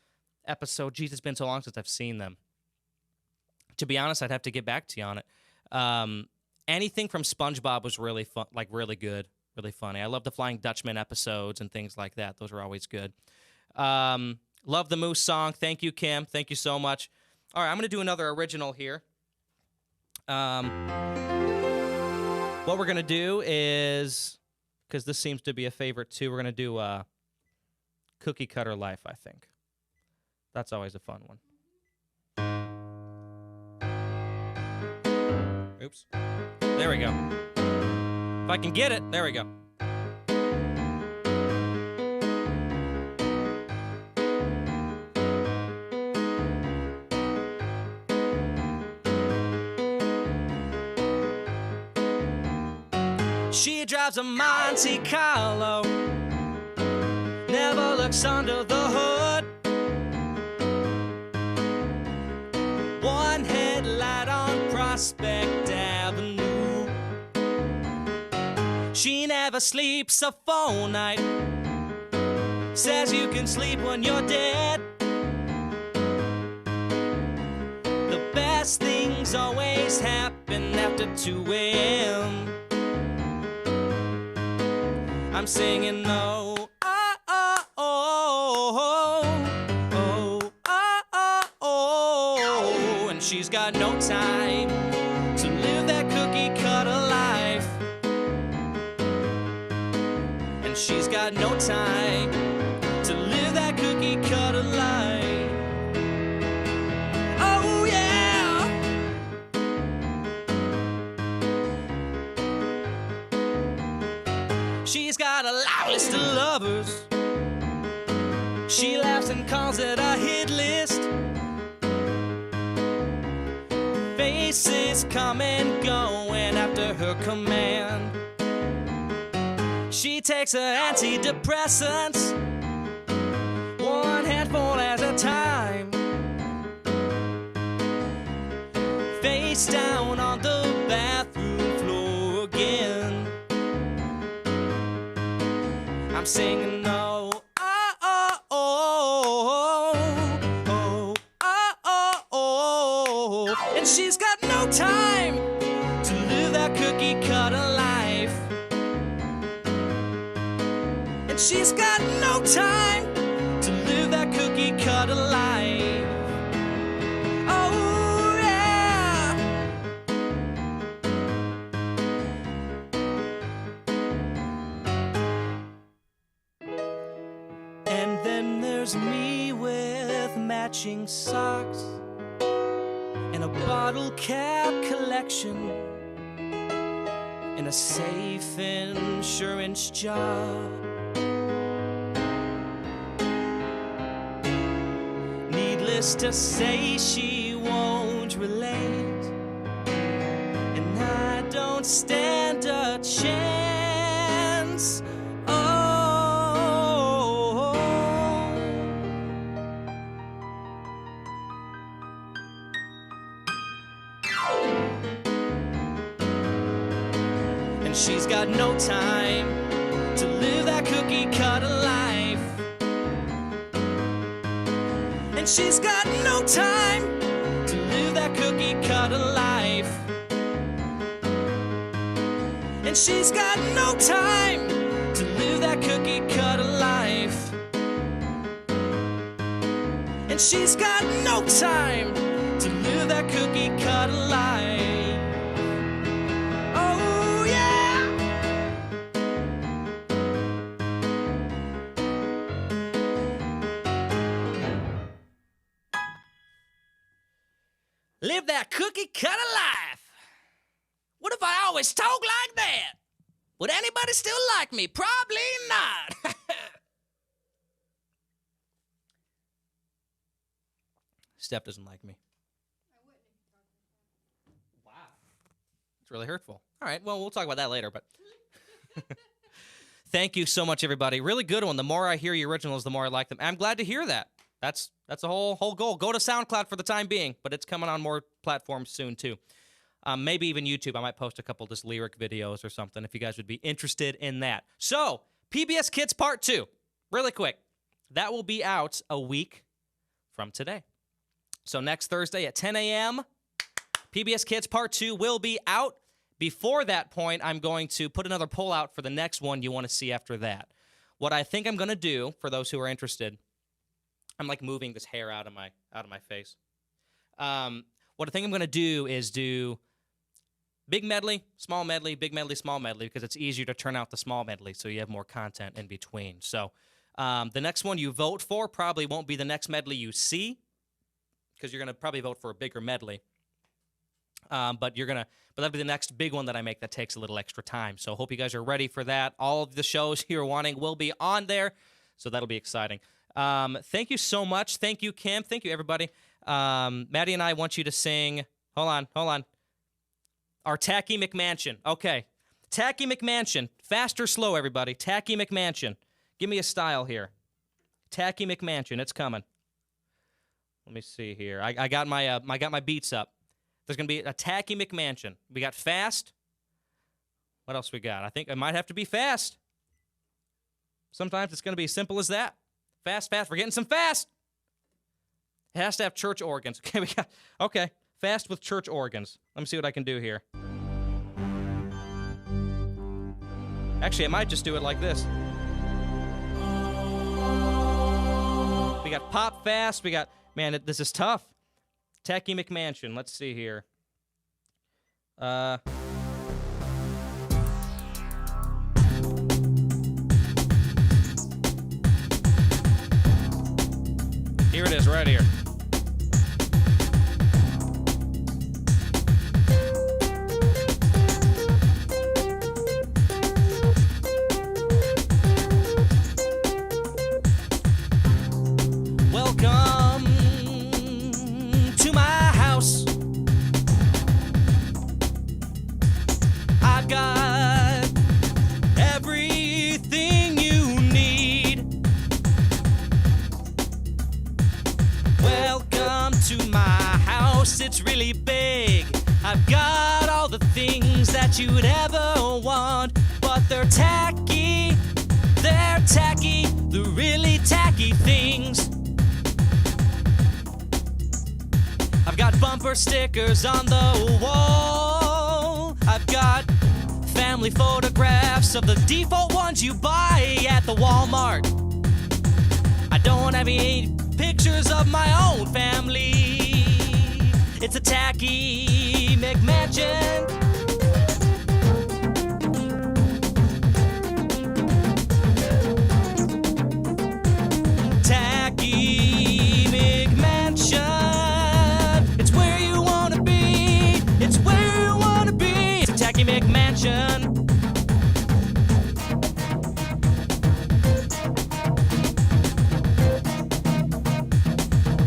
episode, geez, it's been so long since I've seen them. To be honest, I'd have to get back to you on it. Anything from SpongeBob was really fun, like really good, really funny. I love the Flying Dutchman episodes and things like that. Those are always good. Love the Moose song. Thank you, Kim. Thank you so much. All right, I'm going to do another original here. What we're going to do is, because this seems to be a favorite too, we're going to do Cookie Cutter Life, I think. That's always a fun one. Oops. There we go. If I can get it, there we go. She drives a Monte Carlo, never looks under the hood. One headlight on Prospect Avenue. She never sleeps a full night, says you can sleep when you're dead. The best things always happen after 2 a.m. I'm singing oh, oh, oh, oh, oh, oh, oh, oh, and she's got no time to live that cookie cutter life. And she's got no time to live that cookie cutter life. Oh yeah. She's got a long list of lovers. She laughs and calls it a hit list. Faces come and going after her command. She takes her antidepressants, one handful at a time. Face down on the bathroom floor again. I'm singing oh, oh, oh, oh, oh, oh, oh, oh, and she's got no time to live that cookie cutter life. And she's got no time to live that cookie cutter life. Oh yeah. And then there's me with matching socks and a bottle cap collection and a safe insurance job. needless to say, she won't relate, and I don't stand a chance. Oh, and she's got no time to live that cookie cutter life. And she's got no time to live that cookie cutter life. And she's got no time to live that cookie cutter life. And she's got no time to live that cookie cutter life. Oh yeah! Live that cookie cutter life. What if I always talk like that? Would anybody still like me? Probably not. Steph doesn't like me. Wow. It's really hurtful. All right, well, we'll talk about that later, but thank you so much, everybody. Really good one. The more I hear your originals, the more I like them. I'm glad to hear that. That's a whole goal. Go to SoundCloud for the time being, but it's coming on more platforms soon, too. Maybe even YouTube. I might post a couple just lyric videos or something if you guys would be interested in that. So, PBS Kids Part 2. Really quick. That will be out a week from today. So next Thursday at 10 a.m., PBS Kids Part 2 will be out. Before that point, I'm going to put another poll out for the next one you want to see after that. What I think I'm going to do, for those who are interested, I'm like moving this hair out of my face. What I think I'm going to do is do big medley, small medley, big medley, small medley, because it's easier to turn out the small medley so you have more content in between. So the next one you vote for probably won't be the next medley you see, because you're going to probably vote for a bigger medley. But that'll be the next big one that I make that takes a little extra time. So hope you guys are ready for that. All of the shows you're wanting will be on there, so that'll be exciting. Thank you so much. Thank you, Kim. Thank you, everybody. Maddie and I want you to sing. Hold on. Our Tacky McMansion. Okay. Tacky McMansion. Fast or slow, everybody. Tacky McMansion. Give me a style here. Tacky McMansion. It's coming. Let me see here. I got my beats up. There's going to be a Tacky McMansion. We got fast. What else we got? I think it might have to be fast. Sometimes it's going to be as simple as that. Fast. We're getting some fast. It has to have church organs. Okay, fast with church organs. Let me see what I can do here. Actually, I might just do it like this. We got pop fast. We got, man, this is tough. Tacky McMansion. Let's see here. Here it is, right here. Welcome to my house. I've got everything you need. Welcome to my house, it's really big. I've got all the things that you'd ever want, but they're tacky, the really tacky things. I've got bumper stickers on the wall. I've got family photographs of the default ones you buy at the Walmart. I don't have any pictures of my own family. It's a Tacky McMansion. Tacky McMansion. It's where you wanna be. It's where you wanna be. It's a Tacky McMansion.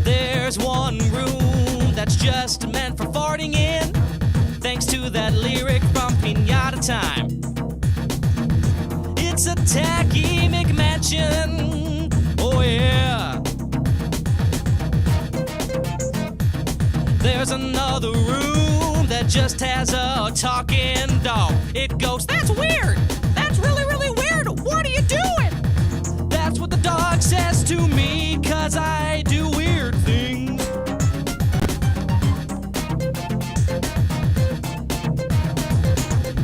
There's It's a tacky McMansion. Oh, yeah. There's another room that just has a talking dog. It goes, that's weird. That's really, really weird. What are you doing? That's what the dog says to me, 'cause I do weird things.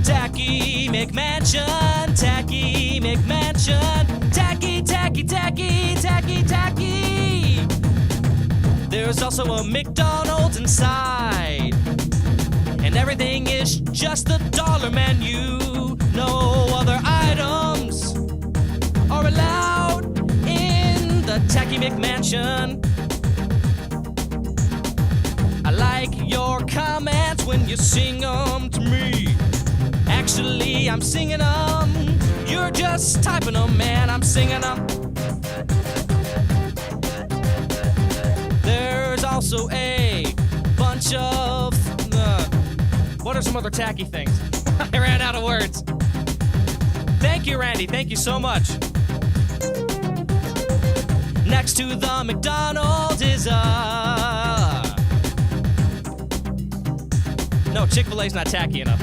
Tacky McMansion, Tacky McMansion, Tacky, Tacky, Tacky, Tacky, Tacky. There's also a McDonald's inside, and everything is just the dollar menu. No other items are allowed in the Tacky McMansion. I like your comments when you sing them to me. Actually, I'm singing them. You're just typing them, man. I'm singing them. There's also a bunch of... what are some other tacky things? I ran out of words. Thank you, Randy. Thank you so much. Next to the McDonald's is no, Chick-fil-A's not tacky enough.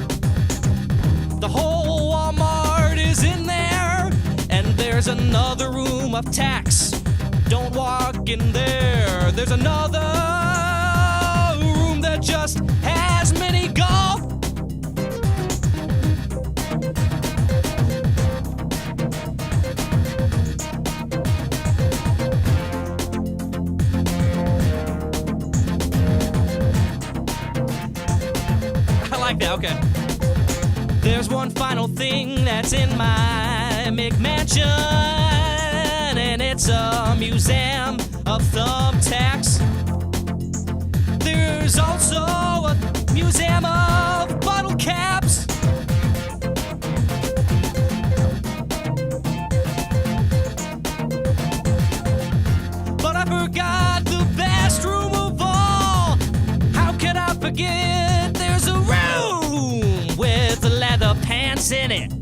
The whole Walmart is in there, and there's another room of tax. Don't walk in there. There's another room that just has mini golf. I like that, okay. There's one final thing that's in my McMansion, and it's a museum of thumbtacks. There's also a museum of bottle caps. But I forgot the best room of all. How could I forget? There's a room with leather pants in it.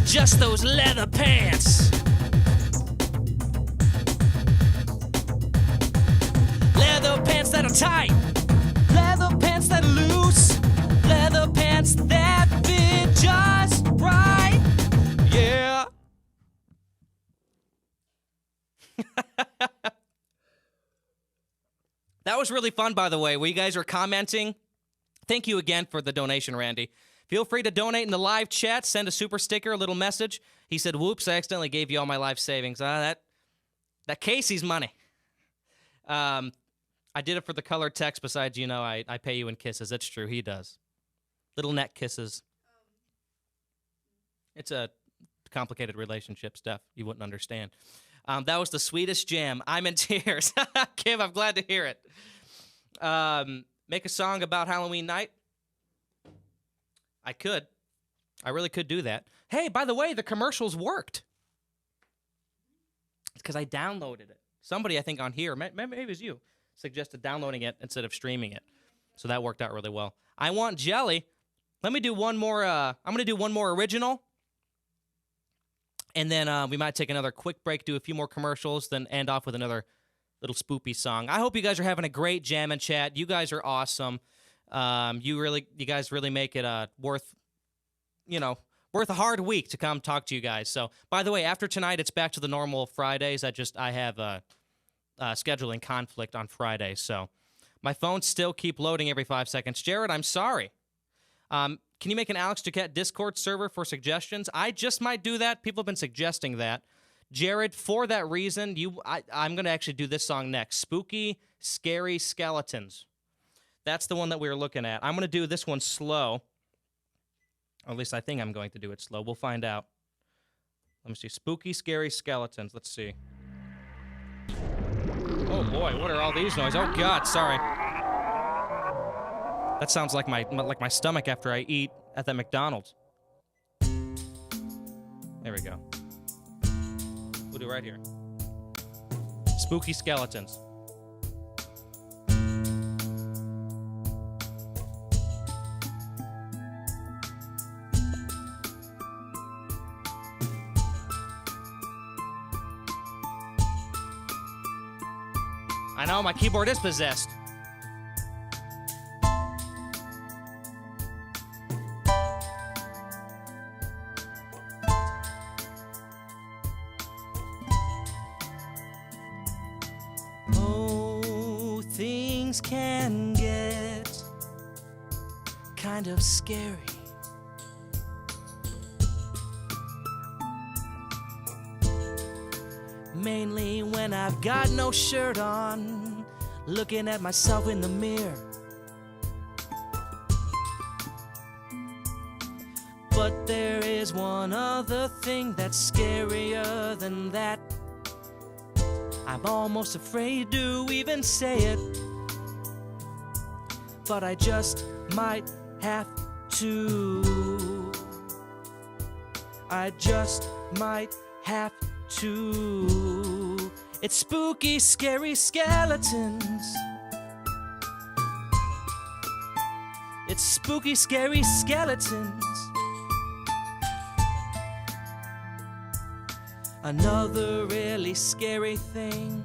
Just those leather pants. Leather pants that are tight. Leather pants that are loose. Leather pants that fit just right. Yeah. That was really fun, by the way. Where you guys were commenting. Thank you again for the donation, Randy. Feel free to donate in the live chat. Send a super sticker, a little message. He said, whoops, I accidentally gave you all my life savings. That Casey's money. I did it for the colored text. Besides, I pay you in kisses. That's true. He does. Little neck kisses. It's a complicated relationship stuff. You wouldn't understand. That was the sweetest jam. I'm in tears. Kim, I'm glad to hear it. Make a song about Halloween night. I could. I really could do that. Hey, by the way, the commercials worked. It's because I downloaded it. Somebody, I think, on here, maybe it was you, suggested downloading it instead of streaming it. So that worked out really well. I want jelly. Let me do one more. I'm going to do one more original. And then we might take another quick break, do a few more commercials, then end off with another little spoopy song. I hope you guys are having a great jam and chat. You guys are awesome. You guys really make it worth a hard week to come talk to you guys. So, by the way, after tonight, it's back to the normal Fridays. I have a scheduling conflict on Friday, so my phones still keep loading every 5 seconds. Jared, I'm sorry. Can you make an Alex Duquette Discord server for suggestions? I just might do that. People have been suggesting that. Jared, for that reason, I'm going to actually do this song next. Spooky, Scary Skeletons. That's the one that we were looking at. I'm going to do this one slow. Or at least I think I'm going to do it slow. We'll find out. Let me see. Spooky, Scary Skeletons. Let's see. Oh, boy. What are all these noises? Oh, God. Sorry. That sounds like my stomach after I eat at that McDonald's. There we go. We'll do it right here. Spooky Skeletons. I know, my keyboard is possessed. Oh, things can get kind of scary. Mainly when I've got no shirt on, looking at myself in the mirror. But there is one other thing that's scarier than that. I'm almost afraid to even say it, but I just might have to. I just might have to. It's spooky, scary skeletons. It's spooky, scary skeletons. Another really scary thing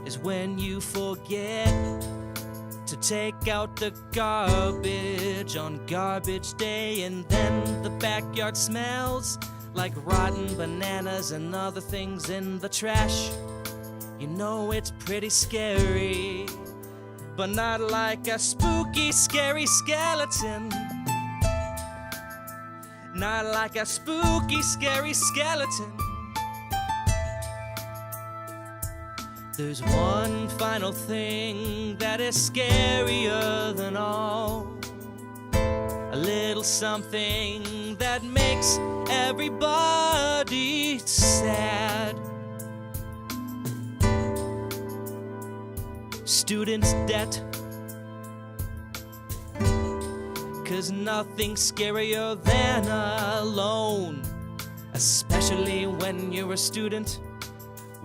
is when you forget to take out the garbage on garbage day, and then the backyard smells like rotten bananas and other things in the trash. You know it's pretty scary, but not like a spooky, scary skeleton. Not like a spooky, scary skeleton. There's one final thing that is scarier than all. A little something that makes everybody sad. Students' debt. 'Cause nothing's scarier than a loan, especially when you're a student.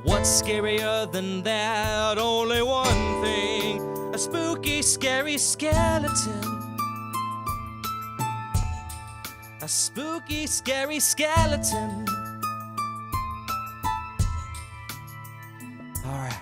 What's scarier than that? Only one thing: a spooky, scary skeleton. A spooky, scary skeleton. All right.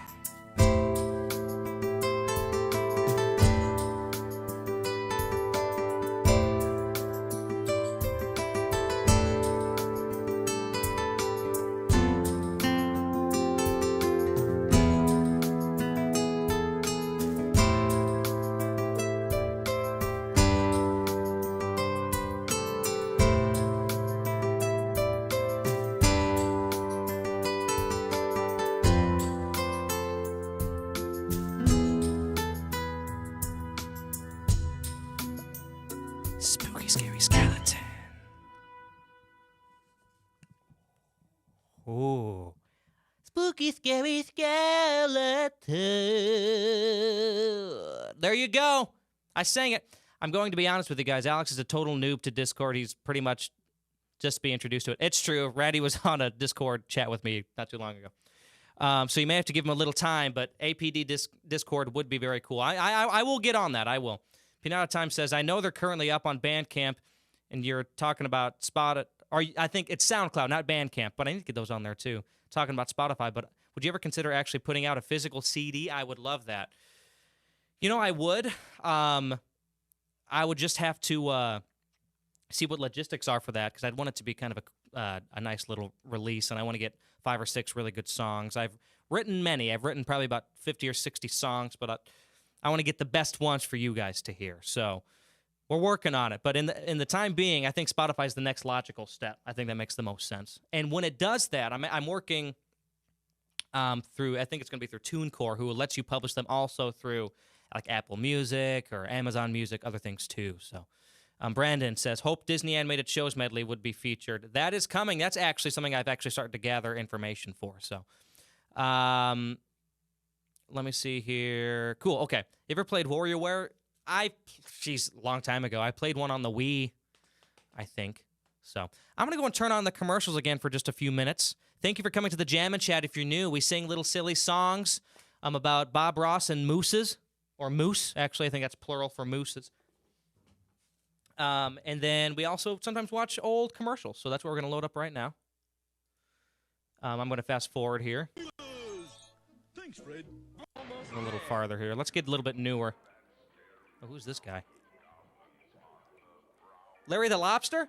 Spooky, scary skeleton. Ooh. Spooky, scary skeleton. There you go. I sang it. I'm going to be honest with you guys. Alex is a total noob to Discord. He's pretty much just be introduced to it. It's true. Randy was on a Discord chat with me not too long ago. So you may have to give him a little time, but APD Discord would be very cool. I will get on that. I will. Pinata Time says, I know they're currently up on Bandcamp, and you're talking about I think it's SoundCloud, not Bandcamp, but I need to get those on there too. Talking about Spotify, but would you ever consider actually putting out a physical CD? I would love that. You know, I would. I would just have to see what logistics are for that, because I'd want it to be kind of a nice little release, and I want to get 5 or 6 really good songs. I've written many. I've written probably about 50 or 60 songs, but I want to get the best ones for you guys to hear. So we're working on it. But in the time being, I think Spotify is the next logical step. I think that makes the most sense. And when it does that, I'm working through, I think it's going to be through TuneCore, who lets you publish them also through like Apple Music or Amazon Music, other things too. So Brandon says, hope Disney animated shows medley would be featured. That is coming. That's actually something I've actually started to gather information for. So let me see here. Cool. Okay. You ever played WarioWare? A long time ago. I played one on the Wii, I think. So I'm going to go and turn on the commercials again for just a few minutes. Thank you for coming to the Jam and Chat. If you're new, we sing little silly songs about Bob Ross and mooses, or moose. Actually, I think that's plural for mooses. And then we also sometimes watch old commercials. So that's what we're going to load up right now. I'm going to fast forward here. Thanks, Fred. A little farther here. Let's get a little bit newer. Oh, who's this guy? Larry the Lobster? You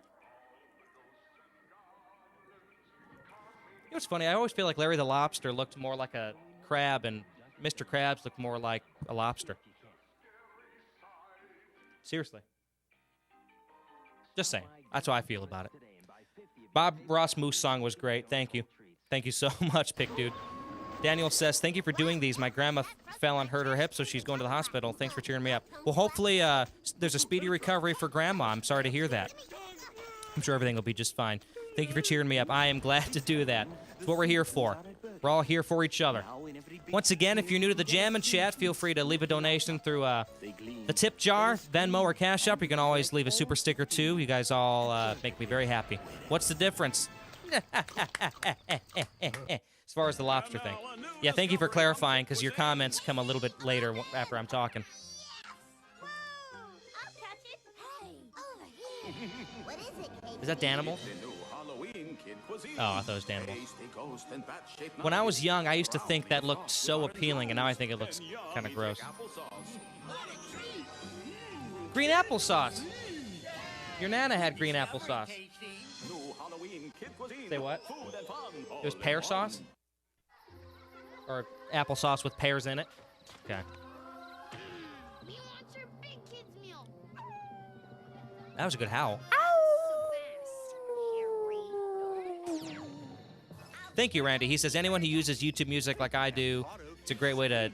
know what's funny? I always feel like Larry the Lobster looked more like a crab, and Mr. Krabs looked more like a lobster. Seriously. Just saying. That's how I feel about it. Bob Ross Moose song was great. Thank you. Thank you so much, Pick Dude. Daniel says, thank you for doing these. My grandma fell and hurt her hip, so she's going to the hospital. Thanks for cheering me up. Well, hopefully there's a speedy recovery for Grandma. I'm sorry to hear that. I'm sure everything will be just fine. Thank you for cheering me up. I am glad to do that. It's what we're here for. We're all here for each other. Once again, if you're new to the Jam and Chat, feel free to leave a donation through the tip jar, Venmo, or Cash App. You can always leave a super sticker, too. You guys all make me very happy. What's the difference? As far as the lobster thing. Yeah, thank you for clarifying, because your comments come a little bit later after I'm talking. Is that Danimal? Oh, I thought it was Danimal. When I was young, I used to think that looked so appealing, and now I think it looks kind of gross. Green applesauce. Your Nana had green applesauce. Say what? It was pear sauce? Or applesauce with pears in it? Okay. That was a good howl. Thank you, Randy. He says, anyone who uses YouTube music like I do, it's a great way to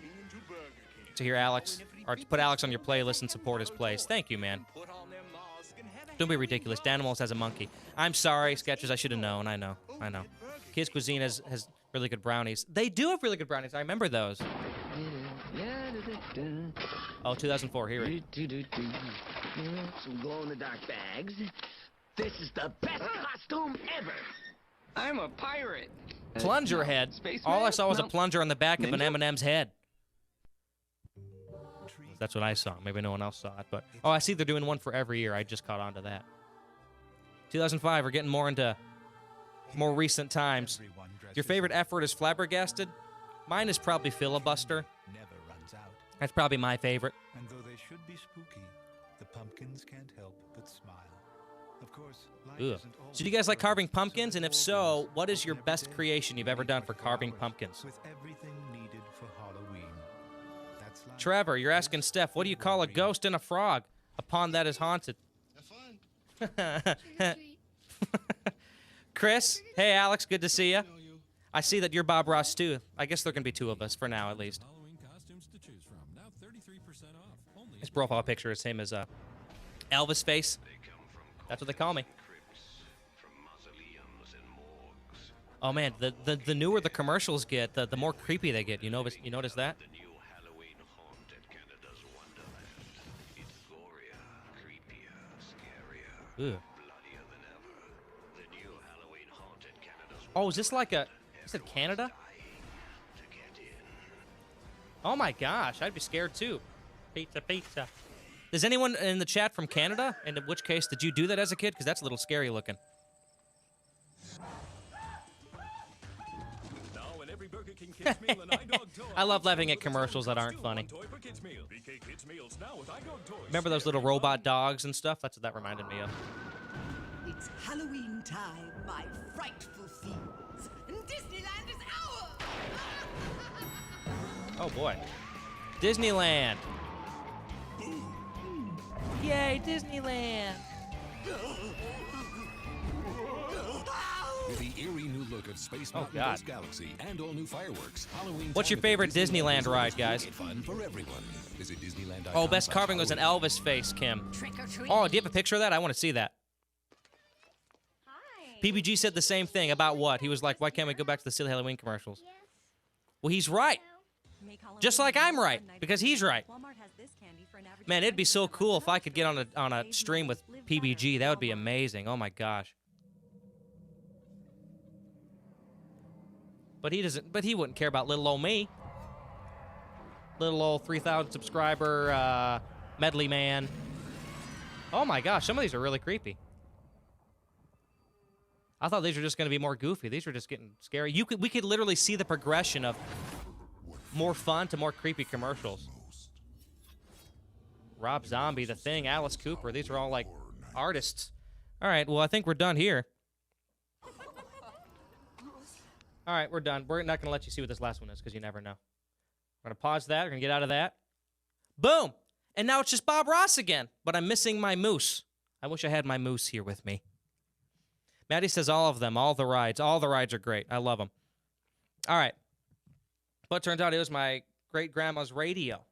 hear Alex, or to put Alex on your playlist and support his plays. Thank you, man. Don't be ridiculous. Danimals has a monkey. I'm sorry, Sketches. I should have known. I know. Kids Cuisine has really good brownies. They do have really good brownies. I remember those. Oh, 2004. Here it is. Some glow-in-the-dark bags. This is the best costume ever. I'm a pirate. Plunger head. All I saw was a plunger on the back of an M&M's head. That's what I saw. Maybe no one else saw it, but oh, I see they're doing one for every year. I just caught on to that. 2005. We're getting more into more recent times. Your favorite effort is flabbergasted. Mine is probably filibuster. That's probably my favorite. And though they should be spooky, the pumpkins can't help but smile. Of course, life isn't all. So do you guys like carving pumpkins? And if so, what is your best creation you've ever done for carving pumpkins? With everything needed for Halloween. That's life. Trevor, you're asking Steph, what do you call a ghost and a frog? A pond that is haunted. Have fun. Chris, hey Alex, good to see you. I see that you're Bob Ross too. I guess there can be two of us for now at least. His profile picture is same as Elvis face. That's what they call me. Oh man, the newer the commercials get, the more creepy they get. You notice that? Ew. Oh, is this like a... You said Canada? Oh my gosh, I'd be scared too. Pizza, pizza. Is anyone in the chat from Canada? And in which case, did you do that as a kid? Because that's a little scary looking. I love laughing at commercials that aren't funny. Remember those little robot dogs and stuff? That's what that reminded me of. It's Halloween time, my frightful fiends. Disneyland is ours! Oh boy. Disneyland. Yay, Disneyland. With the eerie new look of Space Mountain Ghost Galaxy and all new fireworks, Halloween. What's your favorite Disneyland ride, guys? Fun for everyone. Visit Disneyland.com. Oh, best carving was an Elvis face, Kim. Oh, do you have a picture of that? I want to see that. Hi. PBG said the same thing about what? He was like, why can't we go back to the silly Halloween commercials? Yes. Well, he's right. Just like I'm right, because he's right. Man, it'd be so cool if I could get on a stream with PBG. That would be amazing. Oh my gosh. But he doesn't. But he wouldn't care about little old me. Little old 3,000 subscriber medley man. Oh my gosh, some of these are really creepy. I thought these were just going to be more goofy. These were just getting scary. We could literally see the progression of more fun to more creepy commercials. Rob Zombie, The Thing, Alice Cooper. These are all, like, artists. All right, well, I think we're done here. All right, we're done. We're not going to let you see what this last one is because you never know. We're going to pause that. We're going to get out of that. Boom! And now it's just Bob Ross again, but I'm missing my moose. I wish I had my moose here with me. Maddie says all of them, all the rides. All the rides are great. I love them. All right. But it turns out it was my great-grandma's radio.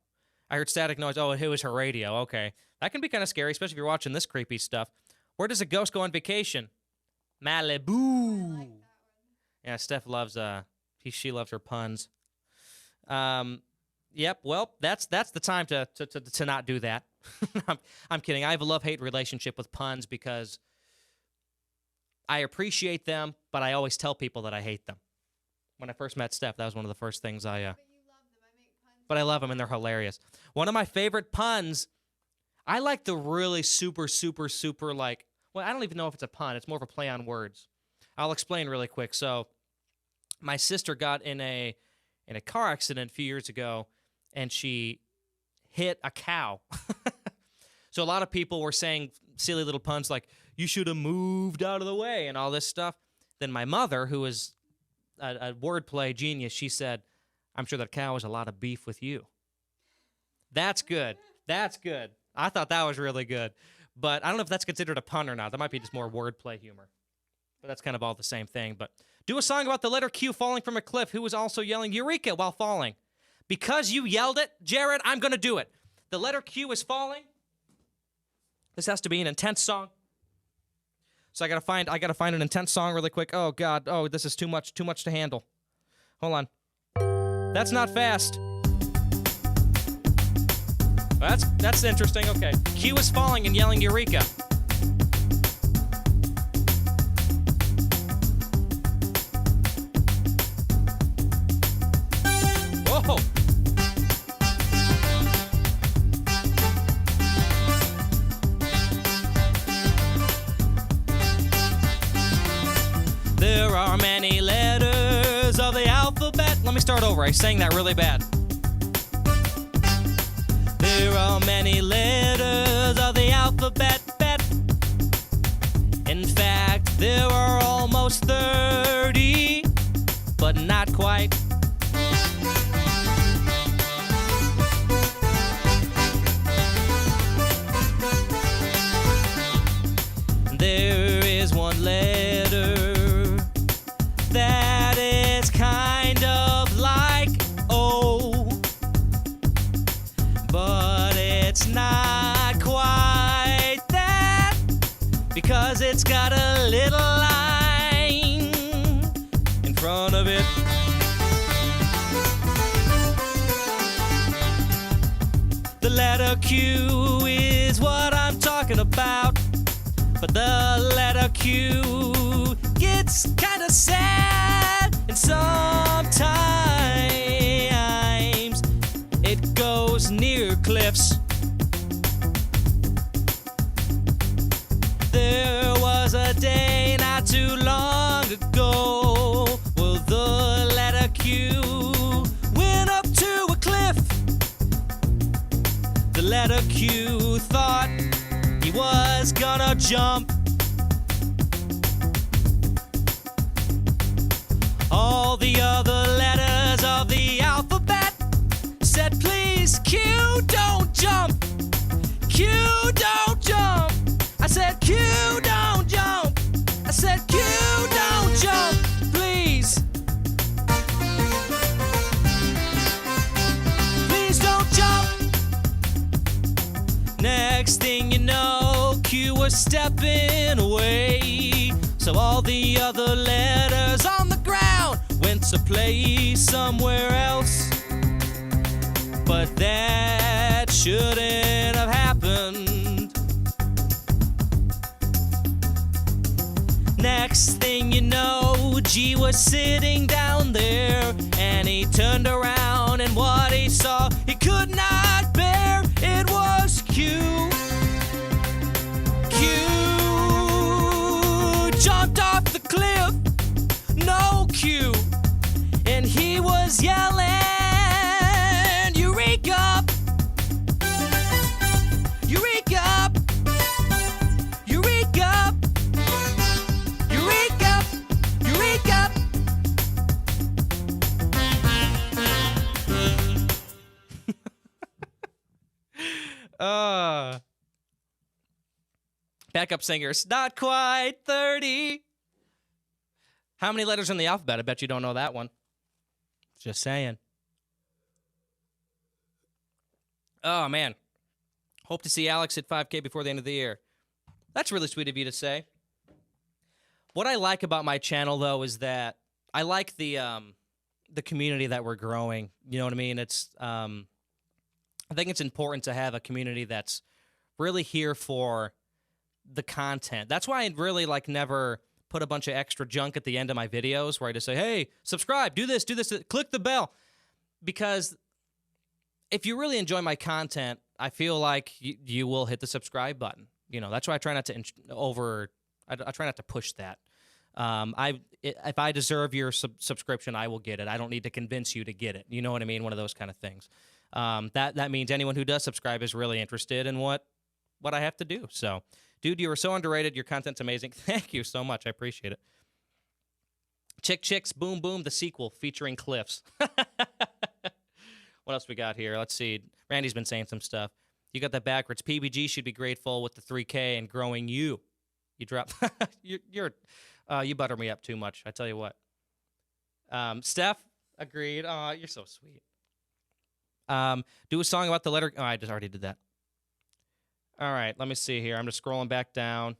I heard static noise. Oh, it was her radio. Okay. That can be kind of scary, especially if you're watching this creepy stuff. Where does a ghost go on vacation? Malibu. Yeah, Steph loves she loves her puns. Yep. Well, that's the time to not do that. I'm kidding. I have a love-hate relationship with puns because I appreciate them, but I always tell people that I hate them. When I first met Steph, that was one of the first things But you love them. I make puns. But I love them, and they're hilarious. One of my favorite puns, I like the really super, super, super, like, well, I don't even know if it's a pun. It's more of a play on words. I'll explain really quick. So my sister got in a car accident a few years ago, and she hit a cow. So a lot of people were saying silly little puns like, you should have moved out of the way and all this stuff. Then my mother, who is a wordplay genius, she said, I'm sure that cow has a lot of beef with you. That's good. That's good. I thought that was really good. But I don't know if that's considered a pun or not. That might be just more wordplay humor. But that's kind of all the same thing. But do a song about the letter Q falling from a cliff who was also yelling Eureka while falling. Because you yelled it, Jared, I'm going to do it. The letter Q is falling. This has to be an intense song. So I gotta find an intense song really quick. Oh God, oh this is too much to handle. Hold on. That's not fast. That's interesting. Okay. Q is falling and yelling Eureka. Whoa. There are many letters of the alphabet. Let me start over. I sang that really bad. There are many letters of the alphabet. In fact, there are almost 30, but not quite. There is one letter that is kind of like O, but it's not quite that, because it's got a little line in front of it. The letter Q is what I'm talking about, but the letter Q gets kind of sad, and sometimes it goes near cliffs. There was a day not too long ago, well, the letter Q went up to a cliff. The letter Q thought he was gonna jump. All the other letters of the alphabet said, please, Q, don't jump. Q, don't jump. I said, Q, don't jump. I said, Q, don't jump, please. Please don't jump. Next thing you know, Q was stepping away. So all the other letters on the ground went to play somewhere else. But that shouldn't have happened. Next thing you know, G was sitting down there, and he turned around, and what he saw he could not bear. It was Q. Q jumped off the cliff, no Q, and he was yelling Backup singers. Not quite 30. How many letters in the alphabet? I bet you don't know that one. Just saying. Oh, man. Hope to see Alex at 5K before the end of the year. That's really sweet of you to say. What I like about my channel, though, is that I like the community that we're growing. You know what I mean? It's I think it's important to have a community that's really here for the content. That's why I really never put a bunch of extra junk at the end of my videos where I just say, hey, subscribe, do this, click the bell. Because if you really enjoy my content, I feel like you will hit the subscribe button. You know, that's why I try not to I try not to push that. If I deserve your subscription, I will get it. I don't need to convince you to get it. You know what I mean? One of those kind of things. That means anyone who does subscribe is really interested in what I have to do. So, dude, you are so underrated. Your content's amazing. Thank you so much. I appreciate it. Chick Chicks Boom Boom, the sequel featuring Cliffs. What else we got here? Let's see. Randy's been saying some stuff. You got that backwards. PBG should be grateful with the 3K and growing you. You drop. You butter me up too much. I tell you what. Steph agreed. Oh, you're so sweet. Do a song about the letter. Oh, I just already did that. All right, let me see here. I'm just scrolling back down.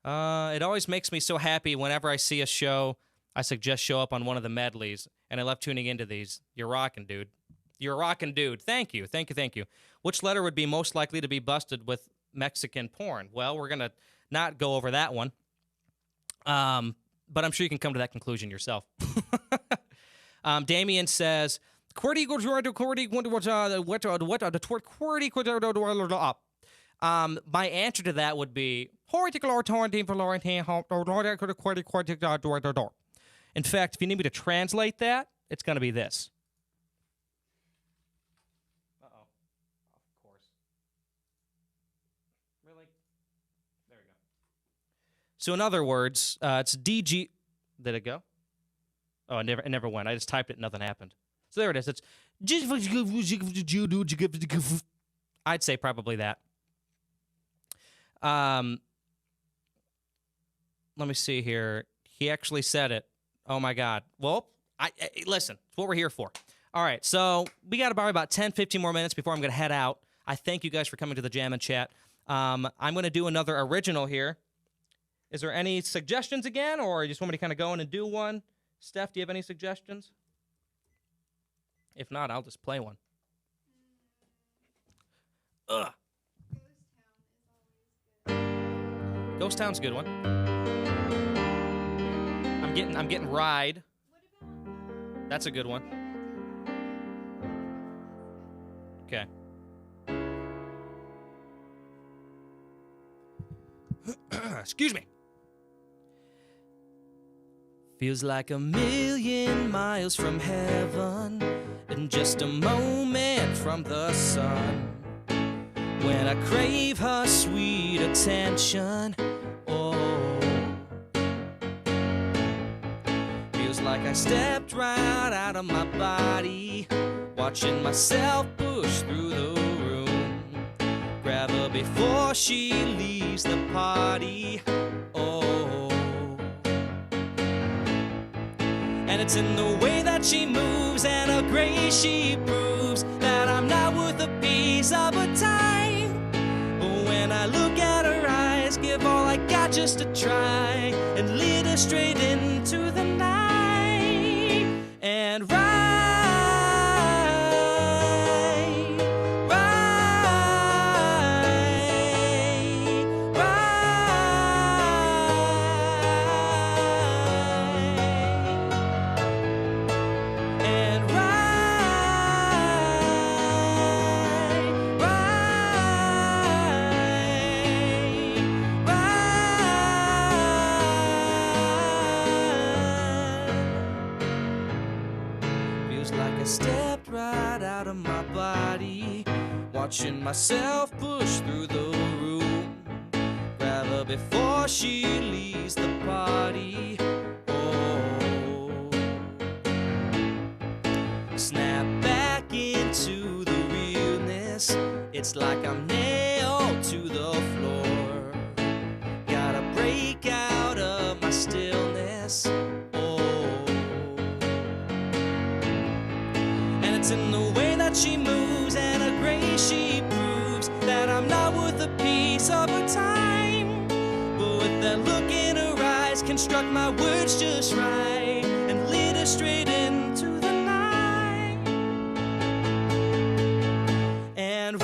It always makes me so happy whenever I see a show I suggest show up on one of the medleys, and I love tuning into these. You're rocking, dude. You're rocking, dude. Thank you. Which letter would be most likely to be busted with Mexican porn? Well, we're going to not go over that one. But I'm sure you can come to that conclusion yourself. Damien says, my answer to that would be, in fact, if you need me to translate that, it's going to be this. Uh-oh. Of course. Really? There we go. So in other words, it's DG. Did it go? Oh, it never went. I just typed it and nothing happened. So there it is. It's I'd say probably that. Let me see here. He actually said it. Oh, my God. Well, listen, it's what we're here for. All right, so we got about 10, 15 more minutes before I'm going to head out. I thank you guys for coming to the Jam and Chat. I'm going to do another original here. Is there any suggestions again, or you just want me to kind of go in and do one? Steph, do you have any suggestions? If not, I'll just play one. Ugh. Ghost Town's a good one. I'm getting Ride. That's a good one. Okay. Excuse me. Feels like a million miles from heaven and just a moment from the sun. When I crave her sweet attention, oh, feels like I stepped right out of my body, watching myself push through the room, grab her before she leaves the party, oh, and it's in the way that she moves and her grace she proves that I'm not worth a piece of her time. When I look at her eyes, give all I got just to try and lead her straight into the night and ride, and stepped right out of my body, watching myself push through the room, grab her before she leaves the party, oh, snap back into the realness, it's like I'm nailed to the floor, stillness. Oh. And it's in the way that she moves and her grace she proves that I'm not worth a piece of her time. But with that look in her eyes, construct my words just right and lead us straight into the night. And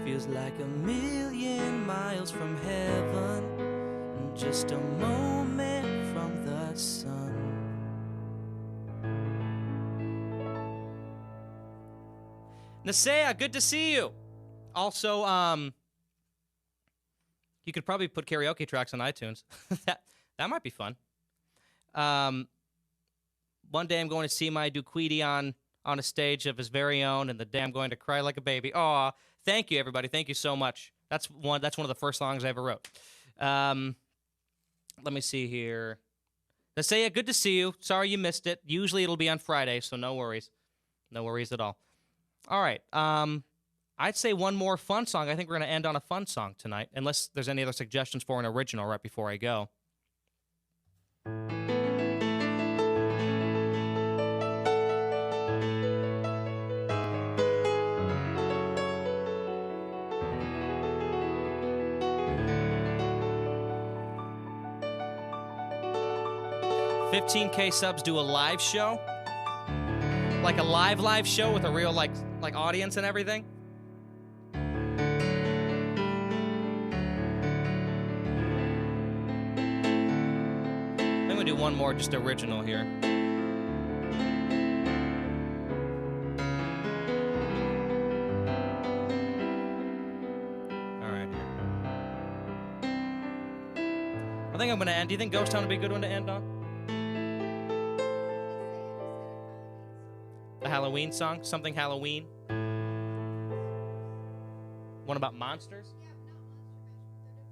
feels like a million miles from heaven, and just a moment from the sun. Nasea, good to see you. Also, you could probably put karaoke tracks on iTunes. that might be fun. One day I'm going to see my Duquidi on a stage of his very own, and the day I'm going to cry like a baby. Aw, thank you, everybody. Thank you so much. That's one of the first songs I ever wrote. Let me see here. Nasea, good to see you. Sorry you missed it. Usually it'll be on Friday, so no worries. No worries at all. All right. I'd say one more fun song. I think we're going to end on a fun song tonight, unless there's any other suggestions for an original right before I go. $15K subs do a live show, like a live show with a real like audience and everything. I'm gonna do one more just original here. All right, here. I think I'm gonna end. Do you think Ghost Town would be a good one to end on? A Halloween song? Something Halloween? One about monsters? Yeah, not monster mash, but they're different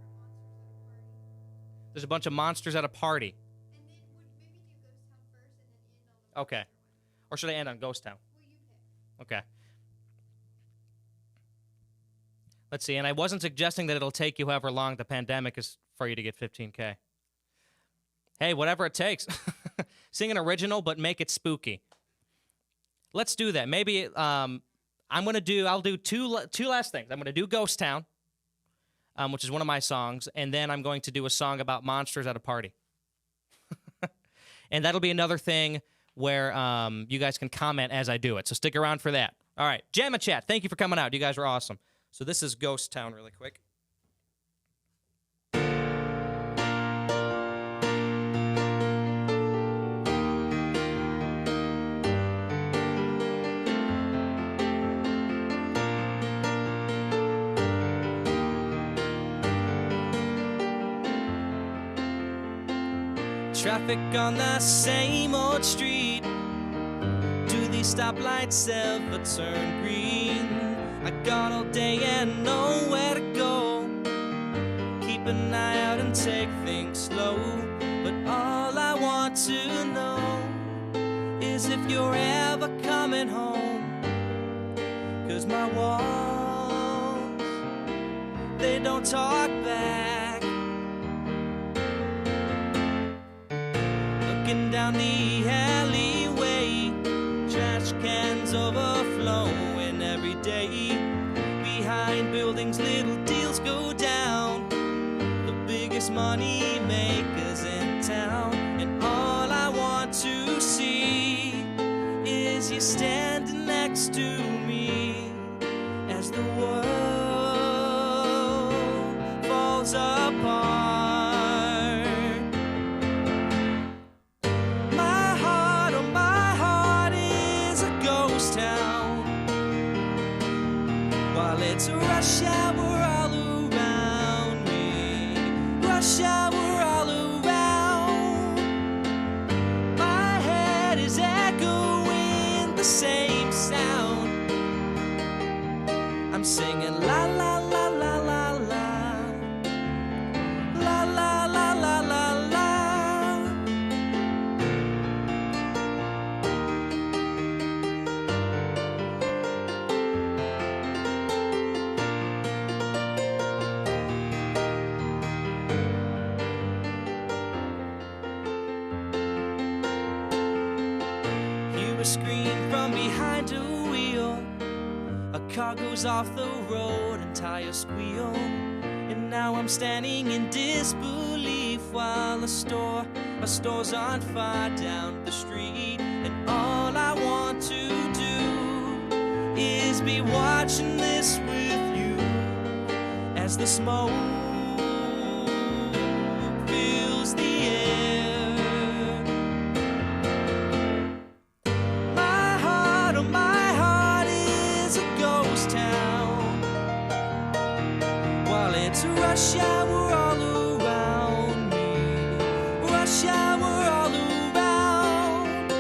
monsters at a party. There's a bunch of monsters at a party. And then would maybe do Ghost Town first and then end on the Okay. Or should I end on Ghost Town? Well, you pick. Okay. Let's see, and I wasn't suggesting that it'll take you however long the pandemic is for you to get 15K. Hey, whatever it takes. Sing an original, but make it spooky. Let's do that. Maybe I'll do two last things. I'm going to do Ghost Town, which is one of my songs, and then I'm going to do a song about monsters at a party. And that'll be another thing where you guys can comment as I do it. So stick around for that. All right. Jamma Chat, thank you for coming out. You guys are awesome. So this is Ghost Town really quick. Traffic on the same old street. Do these stoplights ever turn green? I got all day and nowhere to go. Keep an eye out and take things slow. But all I want to know is if you're ever coming home. 'Cause my walls, they don't talk back. walking down the alleyway, trash cans overflowing every day. Behind buildings, little deals go down, the biggest money makers in town. And all I want to see is you standing next to me as the world falls apart. My heart, oh my heart is a ghost town, while it's a rush hour all around me. Rush hour all around. My head is echoing the same sound. I'm singing la la la la la la. La la la la la la. Hear a scream from behind a wheel. A car goes off the road and tires squeal. And now I'm standing in disbelief while a store's on fire down the street. And all I want to do is be watching this with you as the smoke fills the air. My heart, oh my heart is a ghost town, while it's a rush hour all around me. Rush hour all around.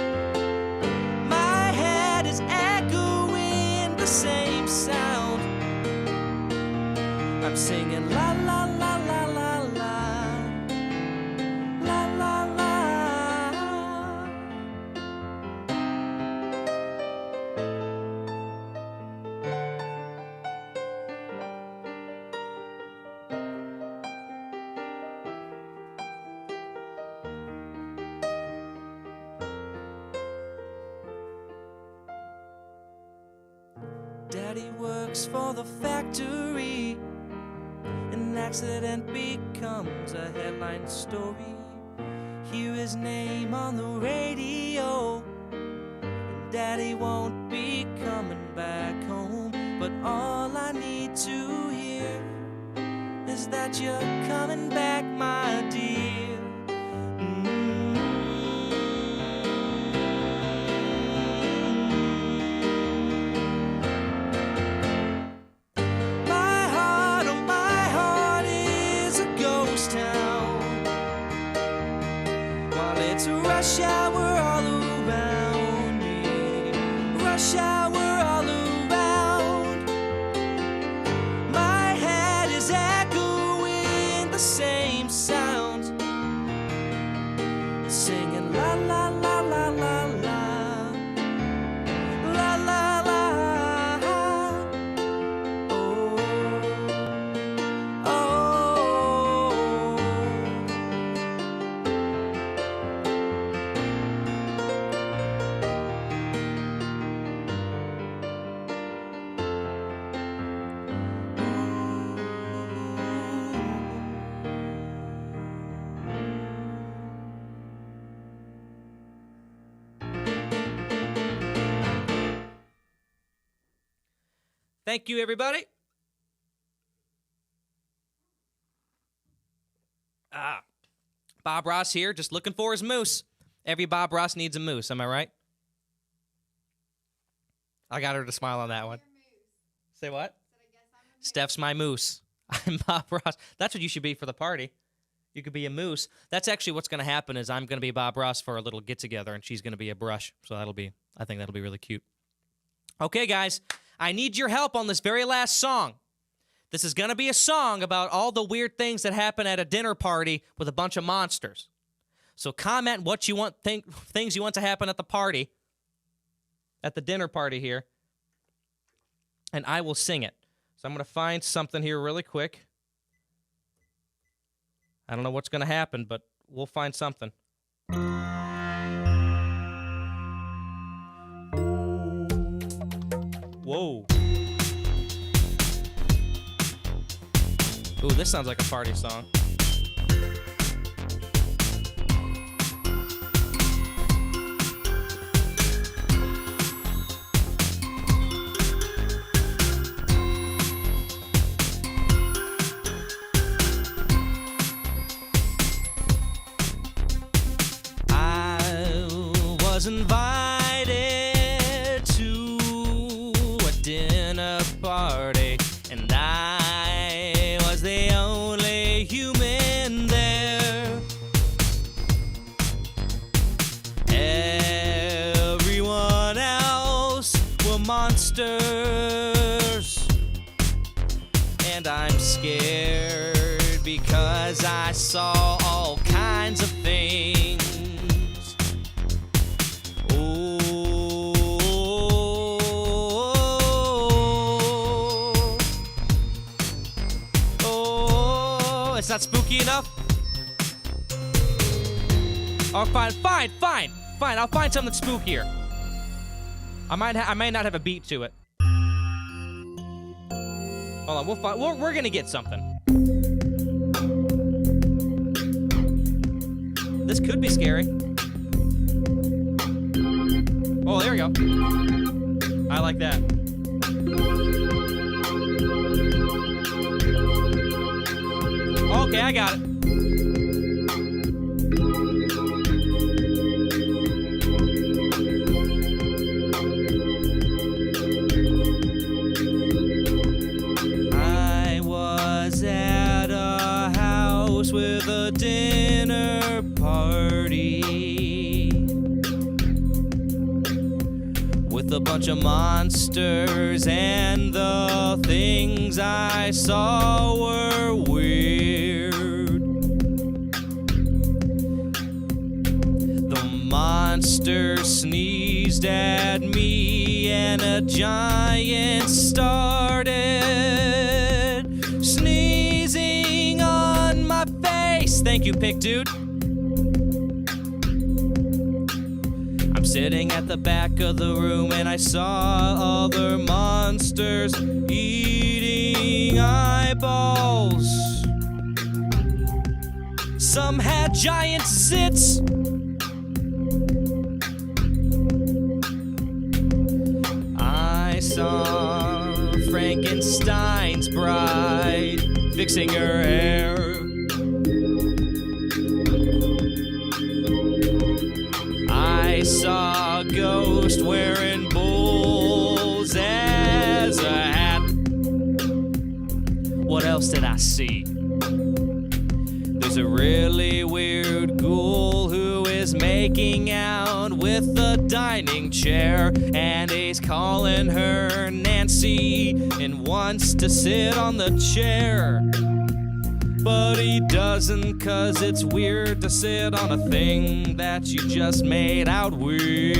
My head is echoing the same sound. I'm singing la la la la la la. La la la. Daddy works for the factory. An accident becomes a headline story. Hear his name on the radio, and Daddy won't be coming back home. But all I need to hear is that you're coming back, my dear. My heart, oh my heart is a ghost town, while it's a rush hour all around me. Rush hour all around. My head is echoing the same sound, singing la la la la la la. La la la. Oh, oh. Thank you, everybody. Bob Ross here, just looking for his moose. Every Bob Ross needs a moose, am I right? I got her to smile on that one. Say what? Steph's my moose. I'm Bob Ross. That's what you should be for the party. You could be a moose. That's actually what's going to happen is I'm going to be Bob Ross for a little get-together, and she's going to be a brush. So I think that'll be really cute. Okay, guys, I need your help on this very last song. This is going to be a song about all the weird things that happen at a dinner party with a bunch of monsters. So comment what you want, things you want to happen at the party, at the dinner party here, and I will sing it. So I'm going to find something here really quick. I don't know what's going to happen, but we'll find something. Whoa. Ooh, this sounds like a party song. I was invited to a dinner party, and I was the only human there. Everyone else were monsters, and I'm scared because I saw all kinds of things. It's not spooky enough? Oh, fine. I'll find something spookier. I may not have a beat to it. Hold on, we're gonna get something. This could be scary. Oh, there we go. I like that. Okay, I got it. I was at a house with a dinner party with a bunch of monsters, and the things I saw were weird. The monster sneezed at me, and a giant started sneezing on my face. Thank you, Pick Dude. I'm sitting at the back of the room, and I saw other monsters eating eyeballs. Some had giant zits. I saw Frankenstein's bride fixing her hair. I saw a ghost wearing bulls as a hat. What else did I see? There's a really weird ghoul who is making out with a dining chair, and he's calling her Nancy and wants to sit on the chair. But he doesn't, 'cause it's weird to sit on a thing that you just made out with.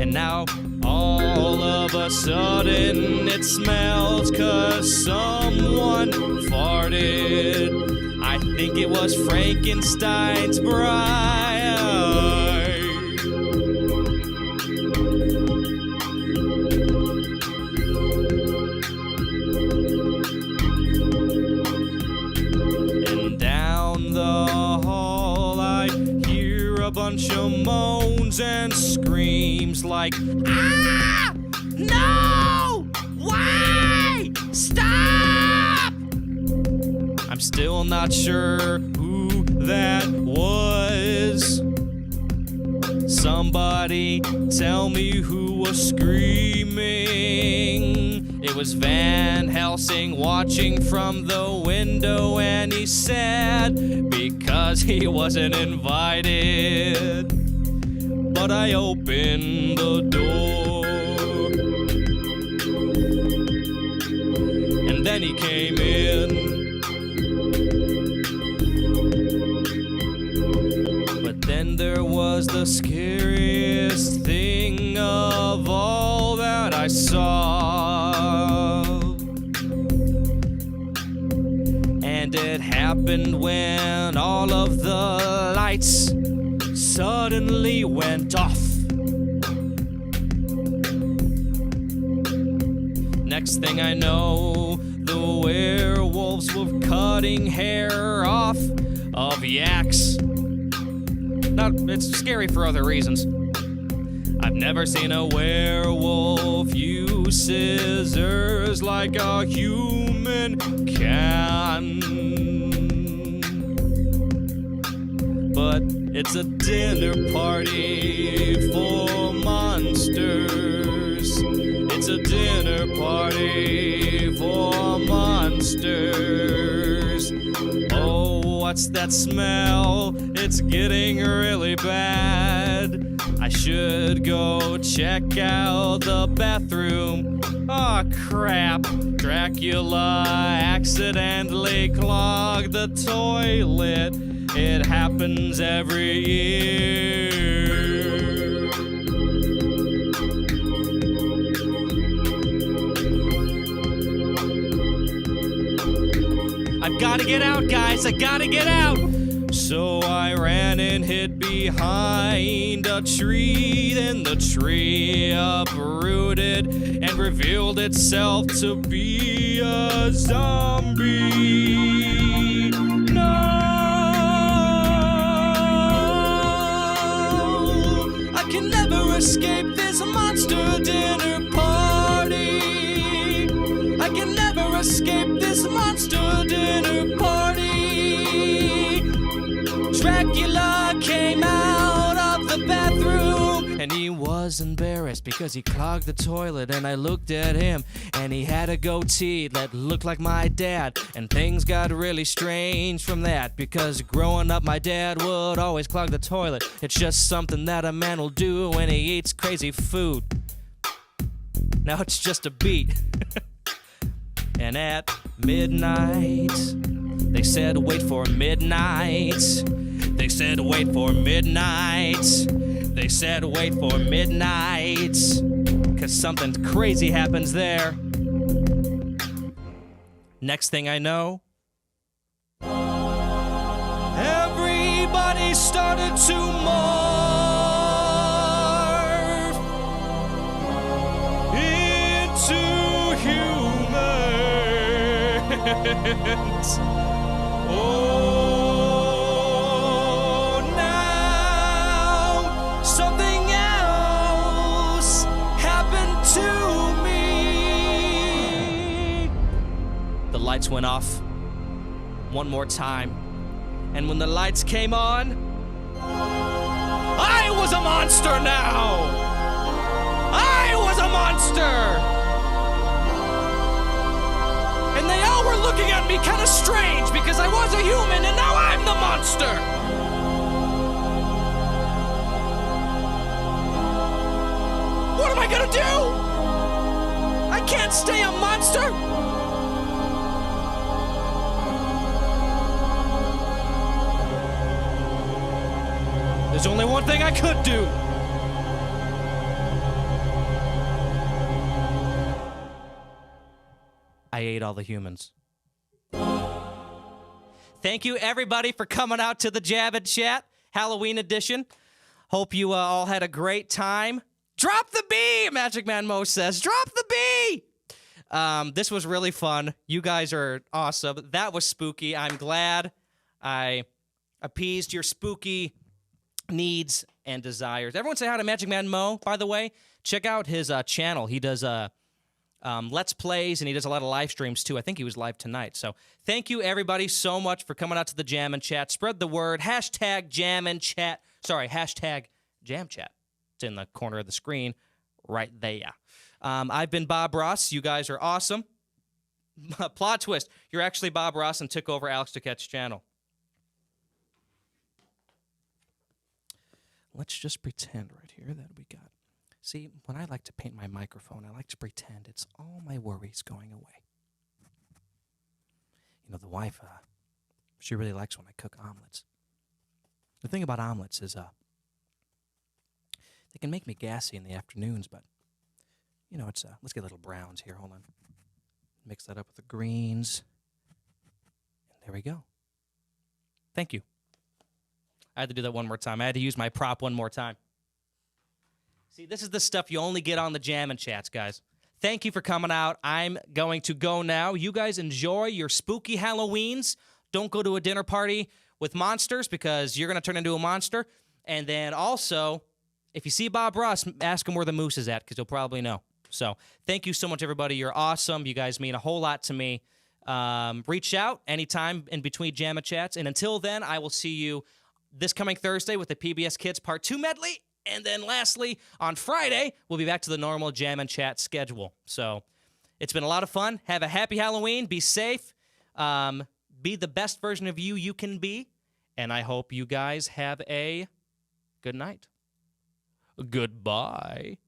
And now all of a sudden it smells 'cause someone farted. I think it was Frankenstein's bride. And down the hall I hear a bunch of moans and screams like, "Ah! No! Why? Stop!" I'm still not sure who that was. Somebody tell me who was screaming. It was Van Helsing watching from the window, and he said because he wasn't invited. But I opened the door, and then he came in. But then there was the scariest thing of all that I saw. And it happened when all of the lights suddenly went off. Next thing I know, the werewolves were cutting hair off of yaks. It's scary for other reasons. I've never seen a werewolf use scissors like a human can. But it's a dinner party for monsters. It's a dinner party for monsters. Oh, what's that smell? It's getting really bad. I should go check out the bathroom. Aw, crap. Dracula accidentally clogged the toilet. It happens every year. I've gotta get out, guys. I gotta get out. So I ran and hid behind a tree, then the tree uprooted and revealed itself to be a zombie. No, I can never escape this monster dinner party. I can never escape this monster dinner party. Dracula came out of the bathroom and he was embarrassed because he clogged the toilet, and I looked at him and he had a goatee that looked like my dad, and things got really strange from that because growing up my dad would always clog the toilet. It's just something that a man will do when he eats crazy food. Now it's just a beat. And at midnight they said wait for midnight. They said wait for midnight. They said wait for midnight. 'Cause something crazy happens there. Next thing I know, everybody started to morph into humans. Oh, now something else happened to me. The lights went off one more time, and when the lights came on, I was a monster now! I was a monster! And they all were looking at me kind of strange because I was a human and now I'm the monster! What am I gonna do? I can't stay a monster! There's only one thing I could do. I ate all the humans. Thank you, everybody, for coming out to the Jab and Chat Halloween edition. Hope you all had a great time. Drop the B, Magic Man Mo says. Drop the B! This was really fun. You guys are awesome. That was spooky. I'm glad I appeased your spooky needs and desires. Everyone say hi to Magic Man Mo, by the way. Check out his channel. He does Let's Plays, and he does a lot of live streams, too. I think he was live tonight. So thank you, everybody, so much for coming out to the Jam and Chat. Spread the word. Hashtag Jam and Chat. Sorry, hashtag Jam Chat. It's in the corner of the screen right there. I've been Bob Ross. You guys are awesome. Plot twist. You're actually Bob Ross and took over Alex Duquette's channel. Let's just pretend right here that we got... See, when I like to paint my microphone, I like to pretend it's all my worries going away. You know, the wife, she really likes when I cook omelets. The thing about omelets is, they can make me gassy in the afternoons, but, you know, it's, let's get little browns here. Hold on. Mix that up with the greens. And there we go. Thank you. I had to do that one more time. I had to use my prop one more time. See, this is the stuff you only get on the Jam and Chats, guys. thank you for coming out. I'm going to go now. You guys enjoy your spooky Halloweens. Don't go to a dinner party with monsters because you're going to turn into a monster. And then also, if you see Bob Ross, ask him where the moose is at because he'll probably know. So thank you so much, everybody. You're awesome. You guys mean a whole lot to me. Reach out anytime in between Jamma Chats. And until then, I will see you this coming Thursday with the PBS Kids Part 2 medley. And then lastly, on Friday, we'll be back to the normal Jam and Chat schedule. So it's been a lot of fun. Have a happy Halloween. Be safe. Be the best version of you can be. And I hope you guys have a good night. Goodbye.